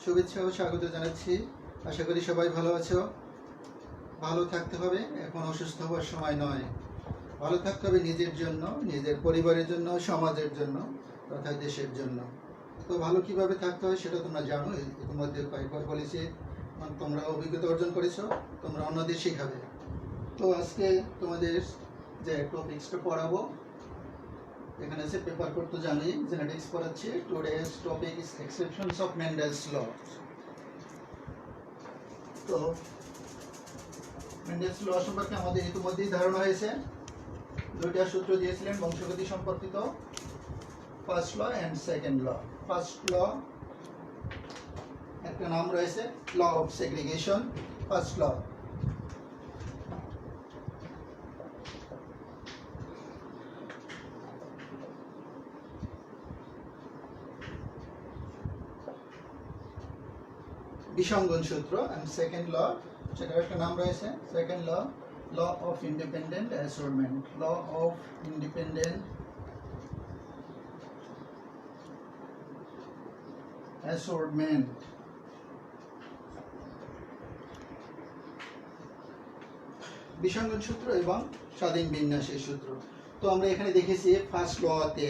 শুভেচ্ছা ও স্বাগত জানাচ্ছি। আশা করি সবাই ভালো আছো। ভালো থাকতে হবে, এখন অসুস্থ হওয়ার সময় নয়। ভালো থাকতে হবে নিজের জন্য, নিজের পরিবারের জন্য, সমাজের জন্য তথা দেশের জন্য। তো ভালো কিভাবে থাকতে হয় সেটা তোমরা জানো, ইতিমধ্যে কয়েকবার বলেছি। তোমরা অভিজ্ঞতা অর্জন করেছো, তোমরা অন্যদের শেখাবে। তো আজকে তোমাদের যে টপিক্সটা পড়াবো, এখানে আছে পেপার কোড তো জানি, জেনেটিক্স পড়াচ্ছি। Today's topic is exceptions of Mendel's law. তো মেন্ডেলস ল সম্পর্কে আমাদের ইতিমধ্যেই ধারণা হয়েছে। দুইটা সূত্র দিয়েছিলেন বংশগতি সম্পর্কিত, first law and second law. First law একটা নাম রয়েছে law of segregation. First law বিসংগন সূত্র, অ্যান্ড সেকেন্ড ল সেটার একটা নাম রয়েছে second law, law of independent assortment. Law of independent assortment. বিসংগন সূত্র এবং স্বাধীন বিন্যাসের সূত্র। তো আমরা এখানে দেখেছি ফার্স্ট লতে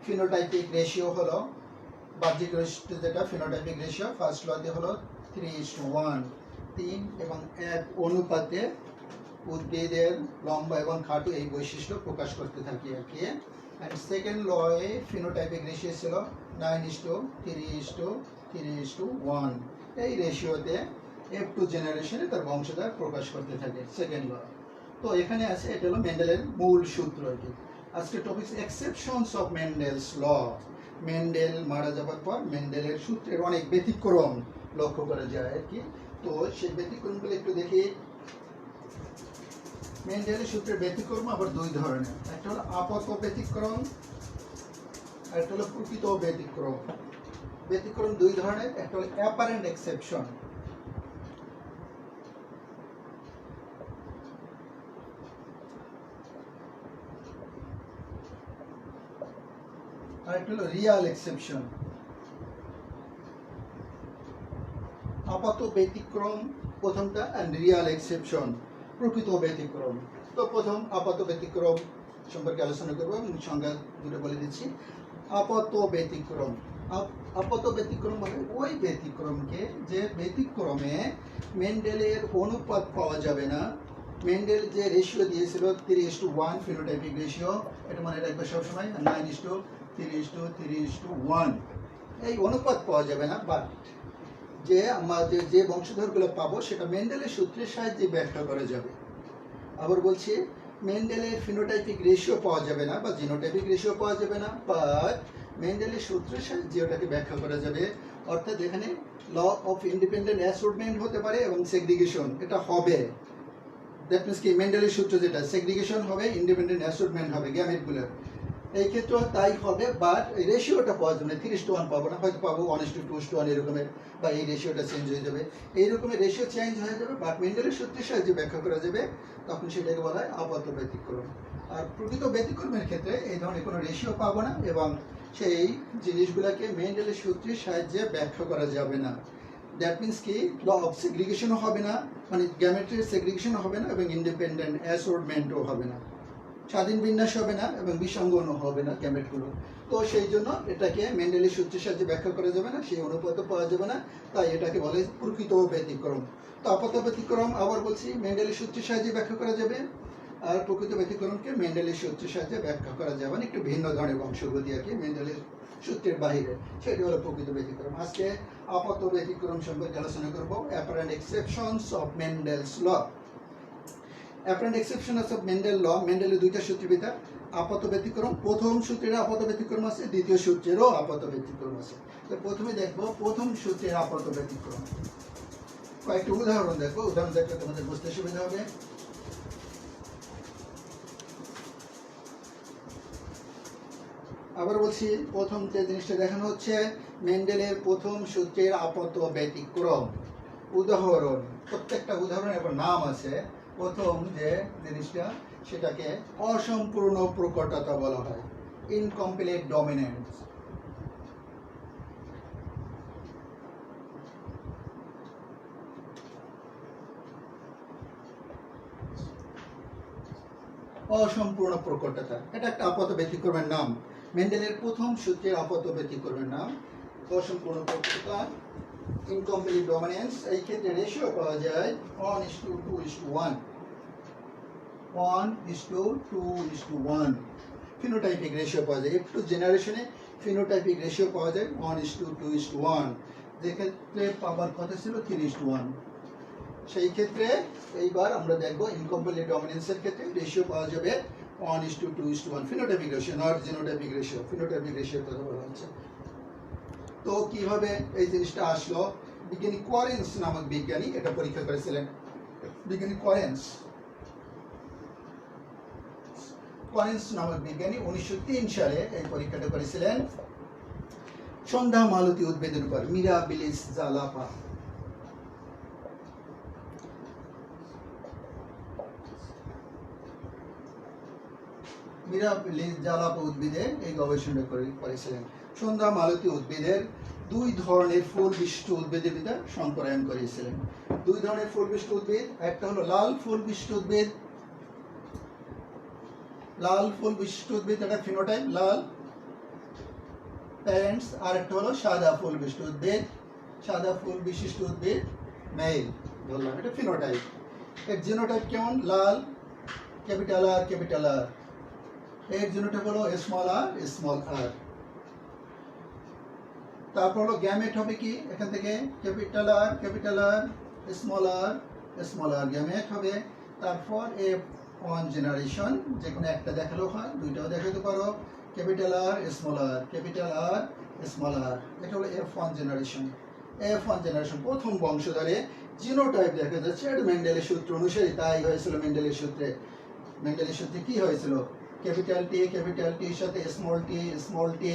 ফিনোটাইপিক রেশিও হলো, বাহ্যিক রেশিও যেটা ফিনোটাইপিক রেশিও ফার্স্ট লতে হলো 3:1, 3 এবং 1 অনুপাতে উদ্ভিদের লম্বা এবং খাটো এই বৈশিষ্ট্য প্রকাশ করতে থাকি আর কি। অ্যান্ড সেকেন্ড লয়ে ফিনোটাইপিক রেশিও ছিল 9:3:1। এই রেশিওতে F2 জেনারেশনে তার বংশধর প্রকাশ করতে থাকে সেকেন্ড ল। তো এখানে আছে, এটা হলো মেন্ডেলের মূল সূত্র আর কি। আজকে topic exceptions of Mendel's law. Mendel মারা যাবার পর মেন্ডেলের সূত্রের অনেক ব্যতিক্রম লক্ষ্য করা যায় আর কি। তো সেই ব্যতিক্রমগুলো একটু দেখি। মেন্ডেলের সূত্রের ব্যতিক্রম আবার দুই ধরনের, একটা হলো আপাত ব্যতিক্রম আর একটা হলো প্রকৃত ব্যতিক্রম। ব্যতিক্রম দুই ধরনের, একটা হলো অ্যাপারেন্ট এক্সেপশন আর একটা হলো রিয়াল এক্সেপশন। আপাত ব্যতিক্রম প্রথমটা, অ্যান্ড রিয়াল এক্সেপশন প্রকৃত ব্যতিক্রম। তো প্রথম আপাত ব্যতিক্রম সম্পর্কে আলোচনা করবো এবং সংজ্ঞা দুটো বলে দিচ্ছি। আপাত ব্যতিক্রম, আপাত ব্যতিক্রম মানে ওই ব্যতিক্রমকে যে ব্যতিক্রমে মেন্ডেলের অনুপাত পাওয়া যাবে না। মেন্ডেল যে রেশিও দিয়েছিল 3:1 ফিনোটাইপিক রেশিও, এটা মনে রাখবে সবসময়, 9:3:1 এই অনুপাত পাওয়া যাবে না। বাট যে আমাদের যে বংশধরগুলো পাবো সেটা মেন্ডেলের সূত্রের সাহায্যে ব্যাখ্যা করা যাবে। আবার বলছি, মেন্ডেলের ফিনোটাইপিক রেশিও পাওয়া যাবে না বা জিনোটাইপিক রেশিও পাওয়া যাবে না, বাট মেন্ডেলের সূত্রের সাহায্যে ওটাকে ব্যাখ্যা করা যাবে। অর্থাৎ এখানে ল অফ ইন্ডিপেন্ডেন্ট অ্যাসর্টমেন্ট হতে পারে এবং সেগ্রিগেশন এটা হবে। দ্যাট মিনস কি, মেন্ডেলের সূত্র যেটা সেগ্রিগেশন হবে, ইন্ডিপেন্ডেন্ট অ্যাসর্টমেন্ট হবে গ্যামেটগুলোর, এই ক্ষেত্রেও তাই হবে। বাট এই রেশিওটা পাওয়া যাবে না, 3:1 পাবো না, হয়তো পাবো 1:2:1 এরকমের, বা এই রেশিওটা চেঞ্জ হয়ে যাবে, এই রকমের রেশিও চেঞ্জ হয়ে যাবে। বাট মেন্ডেলের সূত্রের সাহায্যে ব্যাখ্যা করা যাবে, তখন সেটাকে বলা হয় আপাত ব্যতিক্রম। আর প্রকৃত ব্যতিক্রমের ক্ষেত্রে এই ধরনের কোনো রেশিও পাবো না এবং সেই জিনিসগুলোকে মেন্ডেলের সূত্রের সাহায্যে ব্যাখ্যা করা যাবে না। দ্যাট মিনস কি, ল অফ সেগ্রিগেশনও হবে না, মানে গ্যামেটের সেগ্রিগেশনও হবে না এবং ইন্ডিপেন্ডেন্ট অ্যাসর্টমেন্টও হবে না, স্বাধীন বিন্যাস হবে না এবং বিসংগনও হবে না গ্যামেটগুলো। তো সেই জন্য এটাকে মেন্ডেলের সূত্রের সাহায্যে ব্যাখ্যা করা যাবে না, সেই অনুপাতও পাওয়া যাবে না, তাই এটাকে বলে প্রকৃত ব্যতিক্রম। তো আপাত ব্যতিক্রম আবার বলছি মেন্ডেলের সূত্রের সাহায্যে ব্যাখ্যা করা যাবে, আর প্রকৃত ব্যতিক্রমকে মেন্ডেলের সূত্রের সাহায্যে ব্যাখ্যা করা যাবে না, একটু ভিন্ন ধরনের বংশগতি আর কি, মেন্ডেলের সূত্রের বাহিরে, সেটি হলো প্রকৃত ব্যতিক্রম। আজকে আপাত ব্যতিক্রম সম্পর্কে আলোচনা করবো, apparent exceptions of Mendel's law. Apparent exceptions of Mendel law, মেন্ডেলের দুইটা সূত্রবিদ্যা, আপাত ব্যতিক্রম, প্রথম সূত্রের আপাত ব্যতিক্রম আছে, দ্বিতীয় সূত্রেরও আপাত ব্যতিক্রম আছে। তো প্রথমে দেখবো প্রথম সূত্রের আপাত ব্যতিক্রম। কয়েকটি উদাহরণ দেখবো, উদাহরণ দেখলে তোমাদের বুঝতে সুবিধা হবে। আবার বলছি, প্রথম যে জিনিসটা দেখানো হচ্ছে মেন্ডেলের প্রথম সূত্রের আপাত ব্যতিক্রম। উদাহরণ, প্রত্যেকটা উদাহরণের একটা নাম আছে। প্রথম যে জিনিসটা, সেটাকে অসম্পূর্ণ প্রকটতা বলা হয়, ইনকমপ্লিট ডমিনেন্স। অসম্পূর্ণ প্রকটতা। এটা একটা আপাত ব্যতিক্রমের নাম। মেন্ডেলের প্রথম সূত্রের আপাত ব্যতিক্রমের নাম অসম্পূর্ণ প্রকটতা, ইনকমপ্লিট ডমিনেন্স। এই ক্ষেত্রে রেশিও পাওয়া যায় 1:2:1, 1:2:1। ফিনোটাইপিক রেশিও পাওয়া যায়, একটু জেনারেশনে ফিনোটাইপিক রেশিও পাওয়া যায় 1:2:1, যে ক্ষেত্রে পাওয়ার কথা ছিল 3:1। সেই ক্ষেত্রে এইবার আমরা দেখব ইনকমপ্লিট ডমিনেন্সের ক্ষেত্রে রেশিও পাওয়া যাবে 1:2:1, phenotypic ratio, not genotypic ratio. Phenotypic ratio কথা বলা হচ্ছে। তো কিভাবে এই জিনিসটা আসলো? বিজ্ঞানী কোয়ারেন্স নামক বিজ্ঞানী এটা পরীক্ষা করেছিলেন। বিজ্ঞানী কোয়ারেন্স নামক বিজ্ঞানী 1903 সালে এই পরীক্ষাটা করেছিলেন সন্ধ্যা মালতী উদ্ভিদের উপর, মিরাবিলিস জালাপা। মিরাবিলিস জালাপা উদ্ভিদে এই গবেষণা করেছিলেন। সন্ধ্যা মালতী উদ্ভিদের দুই ধরনের ফুল বিশিষ্ট উদ্ভিদের ভিতর সংকরায়ন করেছিলেন। দুই ধরনের ফুল বিশিষ্ট উদ্ভিদ, একটা হলো লাল ফুল বিশিষ্ট উদ্ভিদ, লাল ফুল বিশিষ্ট উদ্ভিদ এটা ফিনোটাইপ লাল প্যারেন্টস, আর একটা হলো সাদা ফুল বিশিষ্ট উদ্ভিদ, সাদা ফুল বিশিষ্ট উদ্ভিদ মেল বললাম, এটা ফিনোটাইপ। এর জিনোটাইপ কেমন? লাল, ক্যাপিটাল আর ক্যাপিটাল আর। এর জিনোটাইপ হলো স্মল আর স্মল আর। তারপর হলো গ্যামেট হবে কি, এখান থেকে ক্যাপিটাল আর স্মল আর গ্যামেট হবে। তারপর F1 জেনারেশন, যে কোনো একটা দেখালেও হয়, দুইটাও দেখাতে পারো, ক্যাপিটাল আর স্মল আর, এটা হলো F1 জেনারেশন। F1 জেনারেশন প্রথম বংশধরে জিনোটাইপ দেখা যাচ্ছে, এটা মেন্ডেলের সূত্র অনুসারে তাই হয়েছিল। মেন্ডেলের সূত্রে কি হয়েছিল? ক্যাপিটাল টির সাথে স্মল টি,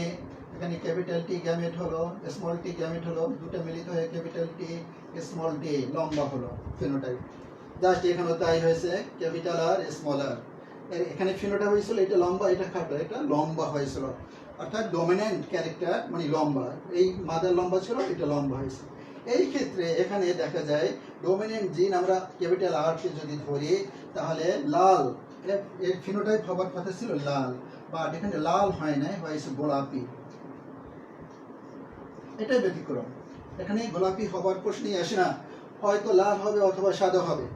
এখানে ক্যাপিটাল টি গ্যামেট হলো, স্মল টি গ্যামেট হলো, দুটো মিলিত হয়ে ক্যাপিটাল টি স্মল টি লম্বা হলো ফিনোটাইপ। জাস্ট এখানে তাই হয়েছে, ক্যাপিটাল আর স্মল আর। এখানে ফিনোটাইপ হয়েছিল এটা লম্বা, এটা খাটো, এটা লম্বা হয়েছিল, অর্থাৎ ডমিন্যান্ট ক্যারেক্টার মানে লম্বা। এই মাদার লম্বা ছিল, এটা লম্বা হয়েছে। এই ক্ষেত্রে এখানে দেখা যায় ডমিন্যান্ট জিন আমরা ক্যাপিটাল আর কে যদি ধরি, তাহলে লাল, এর ফিনোটাইপ হবার কথা ছিল লাল, বাট এখানে লাল হয় নাই, হয়েছে গোলাপি। এটাই ব্যতিক্রম। এখানে গোলাপি হবার প্রশ্নই আসে না, হয়তো লাল হবে অথবা সাদা হবে।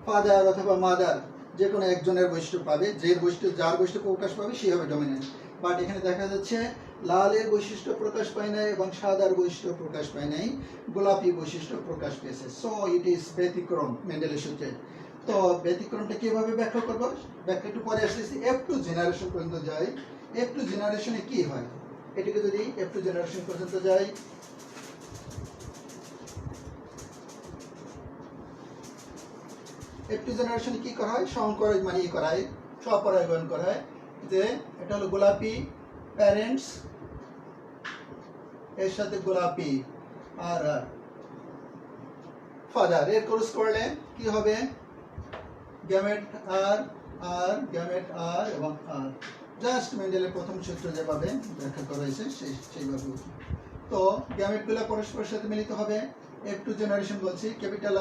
ফাদার অথবা মাদার যে কোনো একজনের বৈশিষ্ট্য পাবে, যার বৈশিষ্ট্য প্রকাশ পাবে সে হবে ডমিন্যান্ট। বাট এখানে দেখা যাচ্ছে লালের বৈশিষ্ট্য প্রকাশ পায় নাই এবং সাদার বৈশিষ্ট্য প্রকাশ পায় নাই, গোলাপি বৈশিষ্ট্য প্রকাশ পেয়েছে। সো ইট ইজ ব্যতিক্রম মেন্ডেলের সূত্রে। তো ব্যতিক্রমটা কিভাবে ব্যাখ্যা করবো, ব্যাখ্যা একটু পরে আসতেছি। F2 জেনারেশন পর্যন্ত যাই। F2 জেনারেশনে কি হয়, এটিকে যদি F2 জেনারেশন পর্যন্ত যাই, F2 জেনারেশনে কি করা হয়? সংকরণ মানে স্বপরাগায়ন করা হয়। যে এটা হলো গোলাপি প্যারেন্টস, এর সাথে গোলাপি আর ফাদার, এর ক্রস করলে কি হবে? গ্যামেট আর গ্যামেট আর এবং আর। জাস্ট মেন্ডেলের প্রথম সূত্র যেভাবে ব্যাখ্যা করা হয়েছে সেইভাবে। তো গ্যামেটগুলো পরস্পরের সাথে মিলিত হবে। F2 জেনারেশন বলছি, ক্যাপিটাল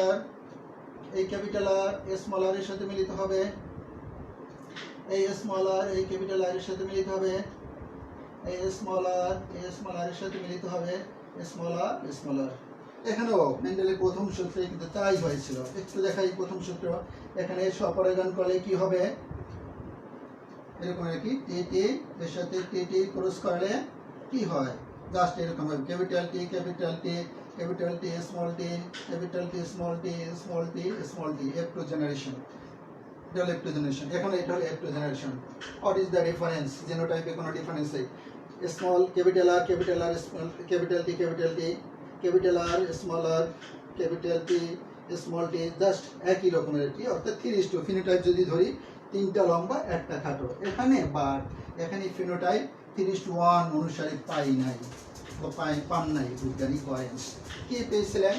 আর এই ক্যাপিটাল আর স্মল আর এর সাথে মিলিত হবে, এই স্মল আর এই ক্যাপিটাল আর এর সাথে মিলিত হবে, এই স্মল আর এর সাথে মিলিত হবে, স্মল আর। এখানেও মেন্ডেলের প্রথম সূত্রে কিন্তু তাই হয়েছিল। একটু দেখাই প্রথম সূত্র। এখানে স্বপরাগায়ন করলে কি হবে? এরকম আর কি, টি এর সাথে টি ক্রস করলে কি হয়? জাস্ট এরকম হবে, capital T small T, capital T small T. F2 generation, এটা হলো F2 জেনারেশন। এখন এটা হলো F2 generation. What is the difference? জিনোটাইপে কোনো ডিফারেন্স নেই। স্মল ক্যাপিটাল আর স্মল ক্যাপিটাল টি, ক্যাপিটাল আর স্মল টি, জাস্ট একই রকমের কি, অর্থাৎ 3:2 ফিনোটাইপ যদি ধরি, তিনটা লম্বা একটা খাটো। এখানে ফিনোটাইপ 3:1 অনুসারে পান নাই বিজ্ঞানী কোয়ারেন্স। কি পেয়েছিলেন?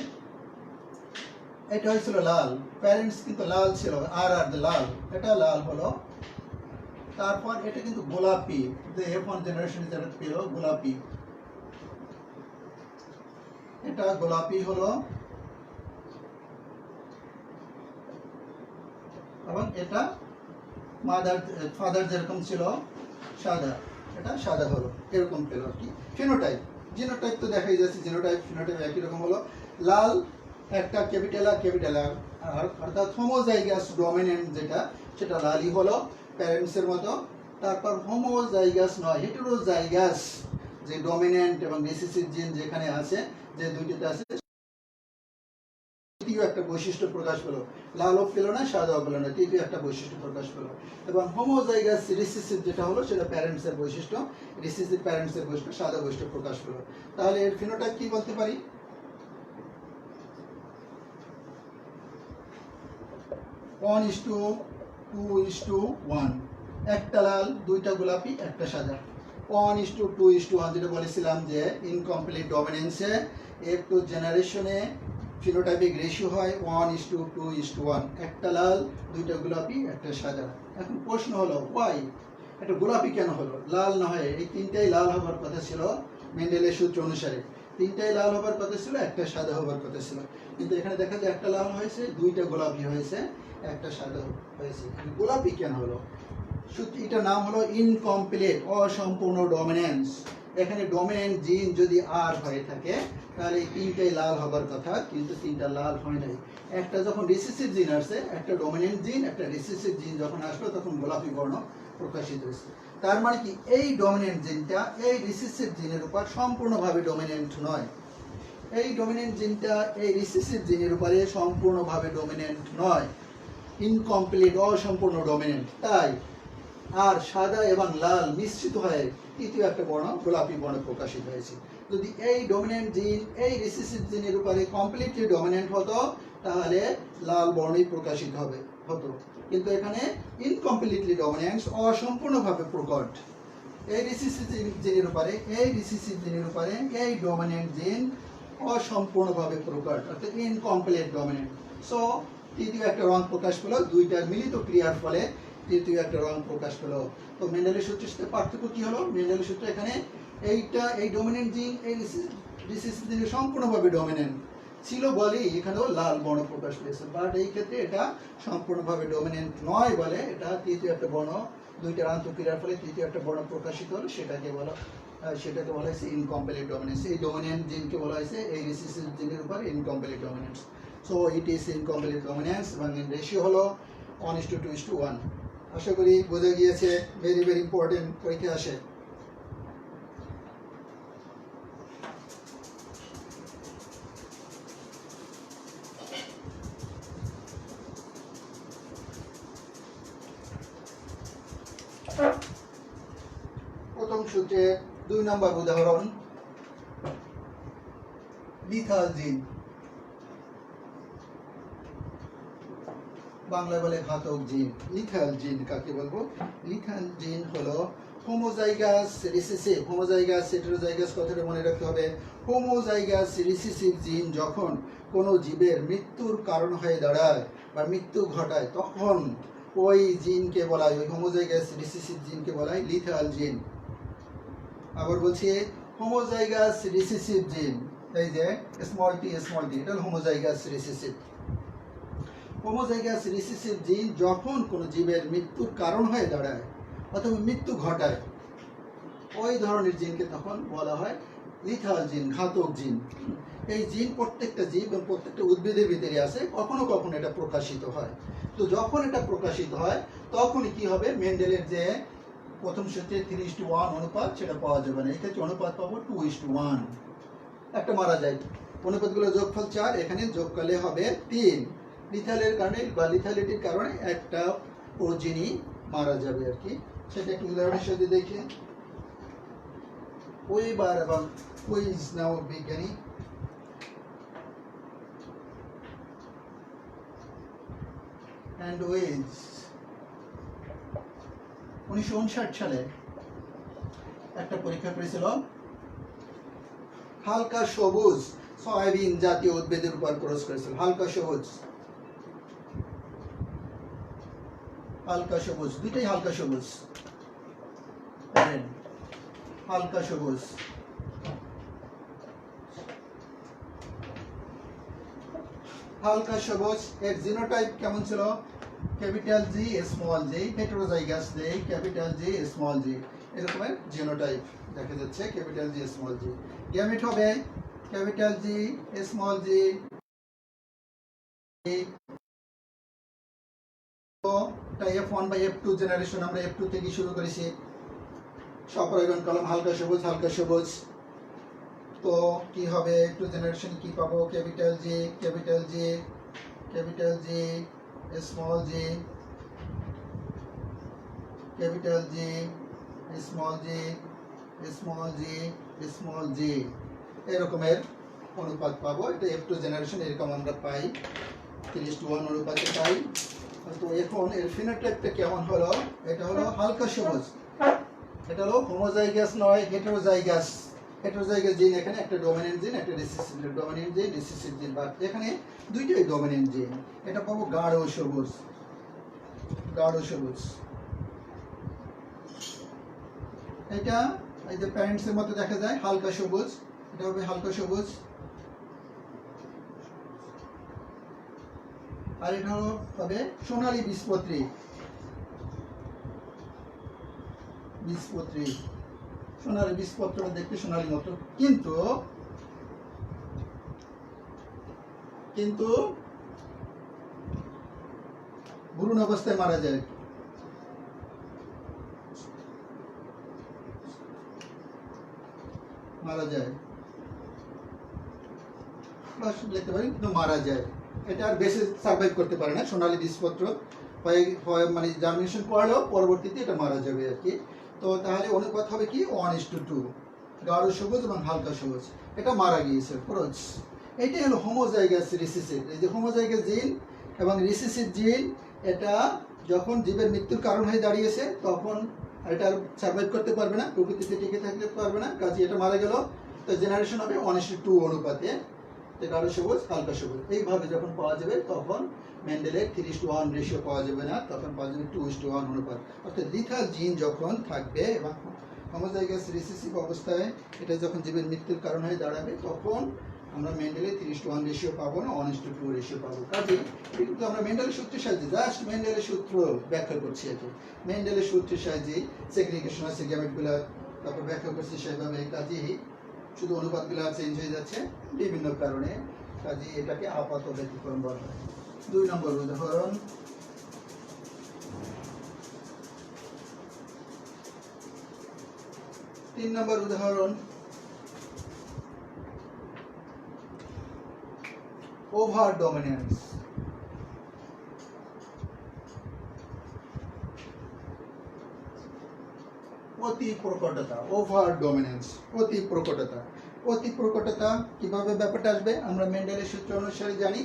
এটা হয়েছিল লাল, প্যারেন্টস কিন্তু লাল ছিল, আর লাল, এটা লাল হলো। তারপর এটা কিন্তু গোলাপি, যে F1 জেনারেশন যেটা পেল গোলাপি, এটা গোলাপি হলো, এবং এটা মাদার ফাদার যেরকম ছিল সাদা, এটা সাদা হলো, এরকম পেল আর কি। ফিনোটাইপ, জিনোটাইপ তো দেখাই যাচ্ছে, জিনোটাইপ ফিনোটাইপ একই রকম হলো। লাল একটা ক্যাপিটাল আর ক্যাপিটাল আর, অর্থাৎ হোমোজাইগাস ডমিনেন্ট যেটা, সেটা লালই হলো প্যারেন্টসের মতো। তারপর হোমোজাইগাস নয়, হেটেরোজাইগাস যে ডমিনেন্ট এবং রিসেসিভ জিন যেখানে আছে, যে দুইটিতে আছে, তৃতীয় একটা বৈশিষ্ট্য প্রকাশ পেল। লালও পেল না, সাদাও পেল না, তৃতীয় একটা বৈশিষ্ট্য প্রকাশ পেল। এবং হোমোজাইগাস রিসেসিভ যেটা হলো, সেটা প্যারেন্টসের বৈশিষ্ট্য, রিসেসিভ প্যারেন্টসের বৈশিষ্ট্য, সাদা বৈশিষ্ট্য প্রকাশ পেল। তাহলে এর ফিনোটাইপ কি বলতে পারি? 1:2:1, একটা লাল, দুইটা গোলাপি, একটা সাদা। 1:2:1, যেটা বলেছিলাম যে ইনকমপ্লিট ডমিনেন্সে একটু জেনারেশনে ফিনোটাইপিক রেশিও হয় 1:2:1, একটা লাল, দুইটা গোলাপি, একটা সাদা। এখন প্রশ্ন হলো ওয়াই একটা গোলাপি কেন হলো, লাল না হয়? এই তিনটাই লাল হবার কথা ছিল মেন্ডেলের সূত্র অনুসারে, তিনটাই লাল হবার কথা ছিল, একটা সাদা হবার কথা ছিল। কিন্তু এখানে দেখা যায় একটা লাল হয়েছে, দুইটা গোলাপি হয়েছে, একটা সাদা হয়েছে। গোলাপি কেন হলো? এটার নাম হলো ইনকমপ্লিট, অসম্পূর্ণ ডমিনেন্স। এখানে ডমিনেন্ট জিন যদি আর হয়ে থাকে, তাহলে এই তিনটাই লাল হবার কথা, কিন্তু তিনটা লাল হয় নাই। একটা যখন রিসেসিভ জিন আসছে, একটা ডমিনেন্ট জিন, একটা রিসেসিভ জিন যখন আসলো, তখন গোলাপি বর্ণ প্রকাশিত হয়েছে। তার মানে কি, এই ডমিনেন্ট জিনটা এই রিসেসিভ জিনের উপর সম্পূর্ণভাবে ডমিনেন্ট নয়। এই ডমিনেন্ট জিনটা এই রিসেসিভ জিনের উপরে সম্পূর্ণভাবে ডমিনেন্ট নয়, ইনকমপ্লিট, অসম্পূর্ণ ডমিনেন্ট। তাই আর সাদা এবং লাল মিশ্রিত হয়ে তৃতীয় একটা বর্ণ, গোলাপি বর্ণ প্রকাশিত হয়েছে। যদি এই ডমিনেন্ট জিন এই রিসেসিভ জিনের উপরে কমপ্লিটলি ডমিনেন্ট হতো, তাহলে লাল বর্ণই প্রকাশিত হতো। কিন্তু এখানে ইনকমপ্লিটলি ডমিনেন্স, অসম্পূর্ণভাবে প্রকট। এই রিসেসিভ জিনের উপরে এই ডমিনেন্ট জিন অসম্পূর্ণভাবে প্রকট, অর্থাৎ ইনকমপ্লিট ডমিনেন্ট। সো তৃতীয় একটা রং প্রকাশ পেল, দুইটার মিলিত ক্রিয়ার ফলে তৃতীয় একটা রং প্রকাশ পেল। তো মেন্ডেলের সূত্রের সাথে পার্থক্য কি হলো? মেন্ডেলের সূত্র এখানে এই ডমিনেন্ট জিন এই রিসেসিভ জিন সম্পূর্ণভাবে ডমিনেন্ট ছিল বলেই এখানেও লাল বর্ণ প্রকাশ পেয়েছে। বাট এই ক্ষেত্রে এটা সম্পূর্ণভাবে ডমিনেন্ট নয় বলে, এটা তৃতীয় একটা বর্ণ, দুইটার আন্তঃক্রিয়ার ফলে তৃতীয় একটা বর্ণ প্রকাশিত হলো, সেটাকে বলা হয়েছে ইনকমপ্লিট ডমিনেন্স। এই ডমিনেন্ট জিনকে বলা হয়েছে এই রিসেসিভ জিনের উপর incomplete dominance. So it is incomplete dominance এবং রেশিও হলো 1:2:1। আশা করি বোঝা গিয়েছে। ভেরি ভেরি ইম্পর্টেন্ট, পরীক্ষা আসে। প্রথম সূত্রে 2 নম্বর উদাহরণ, লিথাল জিন, বাংলা বলে ঘাতক জিন। লিথাল জিন কাকে বলবো? লিথাল জিন হলো হোমোজাইগাস রিসেসিভ, হোমোজাইগাস হেটেরোজাইগাস কথাটা মনে রাখতে হবে। হোমোজাইগাস রিসেসিভ জিন যখন কোনো জীবের মৃত্যুর কারণ হয়ে দাঁড়ায় বা মৃত্যু ঘটায়, তখন ওই জিনকে বলা হয়, ওই হোমোজাইগাস রিসেসিভ জিনকে বলা হয় লিথাল জিন। আবার বলছি, হোমোজাইগাস রিসেসিভ জিন, এই যে স্মল টি, এটা হলো হোমোজাইগাস রিসেসিভ। হোমোজাইগাস রিসেসিভ জিন যখন কোনো জীবের মৃত্যুর কারণ হয়ে দাঁড়ায় অথবা মৃত্যু ঘটায়, ওই ধরনের জিনকে তখন বলা হয় লিথাল জিন, ঘাতক জিন। এই জিন প্রত্যেকটা জীব এবং প্রত্যেকটা উদ্ভিদের ভিতরে আছে, কখনো কখনো এটা প্রকাশিত হয়। তো যখন এটা প্রকাশিত হয়, তখনই কি হবে? মেন্ডেলের যে প্রথম সূত্রে 3:1 অনুপাত, সেটা পাওয়া যাবে না। এক্ষেত্রে অনুপাত পাবো 2:1, একটা মারা যায়। অনুপাতগুলো যোগফল 4, এখানে যোগ করলে হবে 3। লিথালের কারণে বা লিথালিটির কারণে একটা প্রোজিনি মারা যাবে আর কি। সেটা একটু উদাহরণের সাথে দেখি। ওয়েবার এবং কুইজ নামক বিজ্ঞানী অ্যান্ড ওয়েজ 1959 সালে একটা পরীক্ষা করেছিল হালকা সবুজ সয়াবিন জাতীয় উদ্ভিদের উপর ক্রস করেছিল। হালকা সবুজ, দুইটাই হালকা সবুজ, হালকা সবুজ। হালকা সবুজ এর জিনোটাইপ কেমন ছিল? Capital G small G, heterozygous নেই, ক্যাপিটাল জি স্মল জি, এরকমের জিনোটাইপ দেখা যাচ্ছে capital G small G. Gamete হবে capital G small G, F1 by F2 generation, আমরা F2 থেকে শুরু করেছি। স্বপরাগণ কলম হালকা সবুজ হালকা সবুজ। তো কি হবে F2 জেনারেশন কি পাবো? ক্যাপিটাল জি ক্যাপিটাল জি ক্যাপিটাল জি স্মল জি, ক্যাপিটাল জি স্মল জি স্মল জি স্মল জি, এরকমের অনুপাত পাবো। এটা F2 জেনারেশন এরকম আমরা পাই, 3:1 অনুপাতে পাই। তো এখন এর ফিনোটাইপটা কেমন হলো? এটা হলো হালকা সবুজ, এটা হলো হোমোজাইগাস নয়, হেটেরোজাইগাস। হেটেরোজাইগাস জিন এখানে একটা ডমিনেন্ট জিন, একটা রিসেসিভ ডমিনেন্ট জিন, রিসেসিভ জিন, বা এখানে দুইটাই ডমিনেন্ট জিন। এটা পাবো গাঢ় সবুজ, গাঢ় সবুজ। এটা এই যে প্যারেন্টস এর মতো দেখা যায় হালকা সবুজ, এটা হবে হালকা সবুজ। আর এটা হবে সোনালী বীজপত্রী, বীজপত্রী, সোনালী বীজপত্রটা দেখতে সোনালী মতো, কিন্তু কিন্তু ভ্রূণ অবস্থায় মারা যায়। মারা যায় লিখতে পারি, কিন্তু মারা যায়। এটা আর বেশি সার্ভাইভ করতে পারে না সোনালী বীজপত্র, মানে জার্মিনেশন করলেও পরবর্তীতে এটা মারা যাবে আর কি। তো তাহলে অনুপাত হবে কি 1:2, গাঢ় সবুজ এবং হালকা সবুজ। এটা মারা গিয়েছে ক্রোচ। এটাই হলো হোমোজাইগাস রিসেসিভ। এই যে হোমোজাইগাস জিন এবং রিসেসিভ জিন, এটা যখন জীবের মৃত্যুর কারণ হয়ে দাঁড়িয়েছে তখন এটা আর সার্ভাইভ করতে পারবে না, প্রকৃতিতে টিকে থাকতে পারবে না, কাজে এটা মারা গেল। তো জেনারেশন হবে 1:2 অনুপাতে, গাঢ় সবুজ হালকা সবুজ। এইভাবে যখন পাওয়া যাবে তখন মেন্ডেলের 3:1 রেশিও পাওয়া যাবে না, তখন পাওয়া যাবে 2:1 অনুপাত। অর্থাৎ লিথাল জিন যখন থাকবে এবং হোমোজাইগাস রিসেসিভ অবস্থায় এটা যখন জীবের মৃত্যুর কারণ হয়ে দাঁড়াবে, তখন আমরা মেন্ডেলের 3:1 রেশিও পাবো না, 1:2 রেশিও পাবো। কাজে কিন্তু আমরা মেন্ডেলের সূত্রের সাহায্যে জাস্ট মেন্ডেলের সূত্র ব্যাখ্যা করছি। এটি মেন্ডেলের সূত্রের সাহায্যে সেগ্রিগেশন আছে গ্যামেটগুলো তারপর ব্যাখ্যা করছি সেভাবে। কাজেই শুধু অনুপাতগুলো চেঞ্জ হয়ে যাচ্ছে বিভিন্ন কারণে, কাজে এটাকে আপাত ব্যতিক্রম বলা হয়। 2 নম্বর উদাহরণ, তিন নম্বর উদাহরণ, ওভার ডমিনেন্স। অতি প্রকটতা, ওভার ডমিনেন্স, অতি প্রকটতা। অতি প্রকটতা কিভাবে ব্যাপারটা আসবে? আমরা মেন্ডেলের সূত্র অনুসারে জানি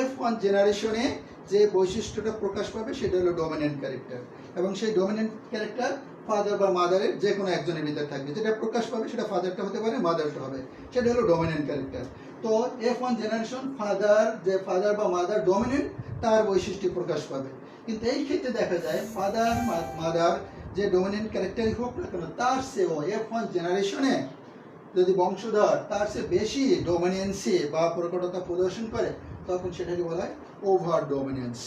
F1 জেনারেশনে যে বৈশিষ্ট্যটা প্রকাশ পাবে সেটা হলো ডমিনেন্ট ক্যারেক্টার, এবং সেই ডমিনেন্ট ক্যারেক্টার ফাদার বা মাদারের যে কোনো একজনের ভিতরে থাকবে। যেটা প্রকাশ পাবে সেটা ফাদারটা হতে পারে, মাদারটা হবে, সেটা হলো ডমিনেন্ট ক্যারেক্টার। তো F1 জেনারেশন ফাদার, যে ফাদার বা মাদার ডমিনেন্ট, তার বৈশিষ্ট্য প্রকাশ পাবে। কিন্তু এই ক্ষেত্রে দেখা যায় ফাদার মাদার যে ডমিনেন্ট ক্যারেক্টারই হোক না কেন, তার চেয়েও F1 জেনারেশনে যদি বংশধর তার চেয়ে বেশি ডমিনেন্সি বা প্রকটতা প্রদর্শন করে, তখন সেটাকে বলা হয় ওভার ডমিনেন্স।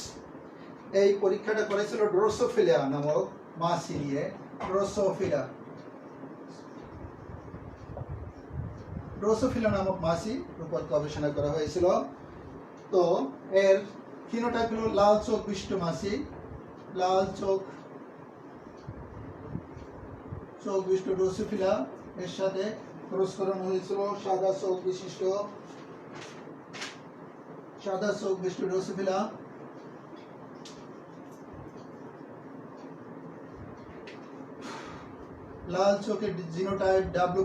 এই পরীক্ষাটা করেছিল ড্রোসোফিলা নামক মাছি নিয়ে। ড্রোসোফিলা নামক মাছি উপর গবেষণা করা হয়েছিল। তো এর ফিনোটাইপ হলো লাল চোখ বিশিষ্ট মাছি, লাল চোখ বিশিষ্ট ড্রোসোফিলা, এর সাথে ক্রস করানো হয়েছিল সাদা চোখ বিশিষ্ট ড্রোসোফিলা। লাল চোখের জিনোটাইপ W+,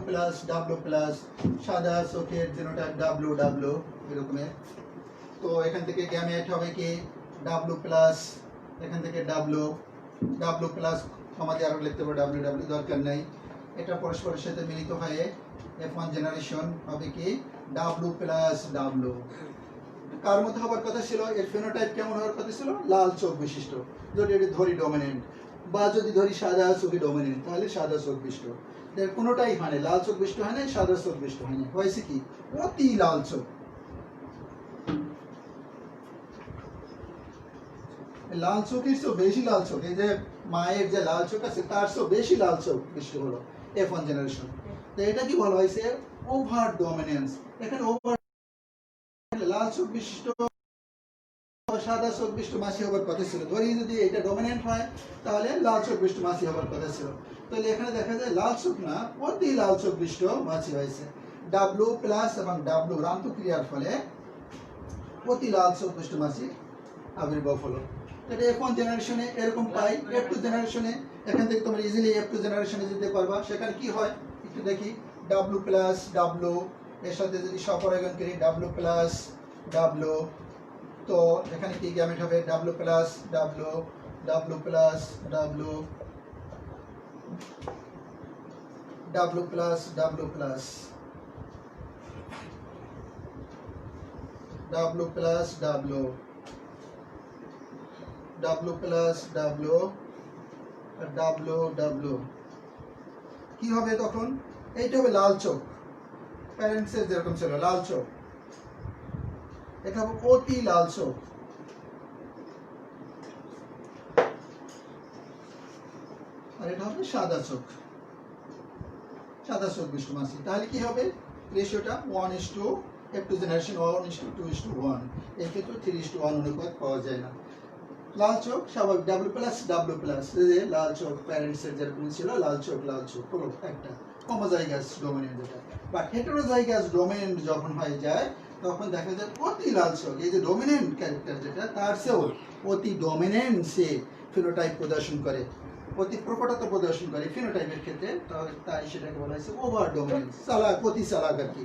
সাদা চোখের জিনোটাইপ W, এরকমের। তো এখান থেকে গ্যামেট হবে কি W+, এখান থেকে W+, আমাদের আরো লিখতে হবে W, দরকার নাই। এটা পরস্পরের সাথে মিলিত হয়ে F1 জেনারেশন হবে কি W+W। কার মধ্যে হবার কথা ছিল? এর ফিনোটাইপ কেমন হওয়ার কথা ছিল? লাল চোখ বিশিষ্ট, যদি এটি ধরি ডমিনেন্ট, বা যদি ধরি সাদা চোখে ডমিনেন্ট, তাহলে সাদা চোখ বিশিষ্ট। এর কোনোটাই হয় না, লাল চোখ বিশিষ্ট হয় না, সাদা চোখ বিশিষ্ট হয় না, হয়েছে কি অতি লাল চোখ। লাল চোখের চেয়েও বেশি লাল চোখ, এই যে মায়ের যে লাল চোখ আছে তার চেয়েও বেশি লাল চোখ বিশিষ্ট হলো F1 জেনারেশন। তো এটা কি বলা হয়েছে? Over dominance. এখানে ওভার লাল চোখ বিশিষ্ট সাদা চোখ বিশিষ্ট মাছি হবার কথা ছিল। ধরি যদি এটা ডমিনেন্ট হয় তাহলে লাল চোখ বিশিষ্ট মাছি হবার কথা ছিল। তাহলে এখানে দেখা যায় লাল চোখ না, অতি লাল চোখ বিশিষ্ট মাছি হয়েছে। ডাব্লু প্লাস এবং ডাব্লু আন্তঃক্রিয়ার ফলে অতি লাল চোখ বিশিষ্ট মাছি আবির্ভাব হলো। এটা F1 জেনারেশনে এরকম পাই। F2 জেনারেশনে এখান থেকে তোমরা ইজিলি F2 জেনারেশনে যেতে পারবা। সেখানে কি হয় একটু দেখি। ডাব্লু প্লাস ডাব্লু এর সাথে যদি সপরাগন করি ডাব্লু প্লাস ডাব্লু, তো এখানে কি গ্যামেট হবে? W plus W, W plus W, W plus W plus, W plus W, W plus W, W W. কি হবে তখন? এইটা হবে লাল চোখ, প্যারেন্টসের যেরকম ছিল লাল চোখ। এটা হবে অতি লাল চোখ। আর এটা হবে সাদা চোখ, সাদা চোখ বিশিষ্ট মাছি। তাহলে কি হবে? রেশিওটা 1:, F2 জেনারেশন 1:2:1, এই ক্ষেত্রে 3:1 অনুপাত পাওয়া যায় না। লাল চোখ স্বাভাবিক ডাব্লু প্লাস ডাব্লু প্লাস, যে লাল চোখ প্যারেন্টসের যেরকম ছিল লাল চোখ হলো একটা হোমোজাইগাস ডোমিনেন্ট যেটা। বা হেটেরোজাইগাস ডোমিনেন্ট যখন হয়ে যায় তখন দেখা যায় অতি লাল চোখ, এই যে ডোমিনেন্ট ক্যারেক্টার যেটা তার চেয়েও অতি ডোমিনেন্ট সে ফিনোটাইপ প্রদর্শন করে, অতি প্রকটতা প্রদর্শন করে ফিনোটাইপের ক্ষেত্রে। তাই সেটাকে বলা হয়েছে ওভার ডোমিনেন্স। চালাক, অতি চালাক আর কি,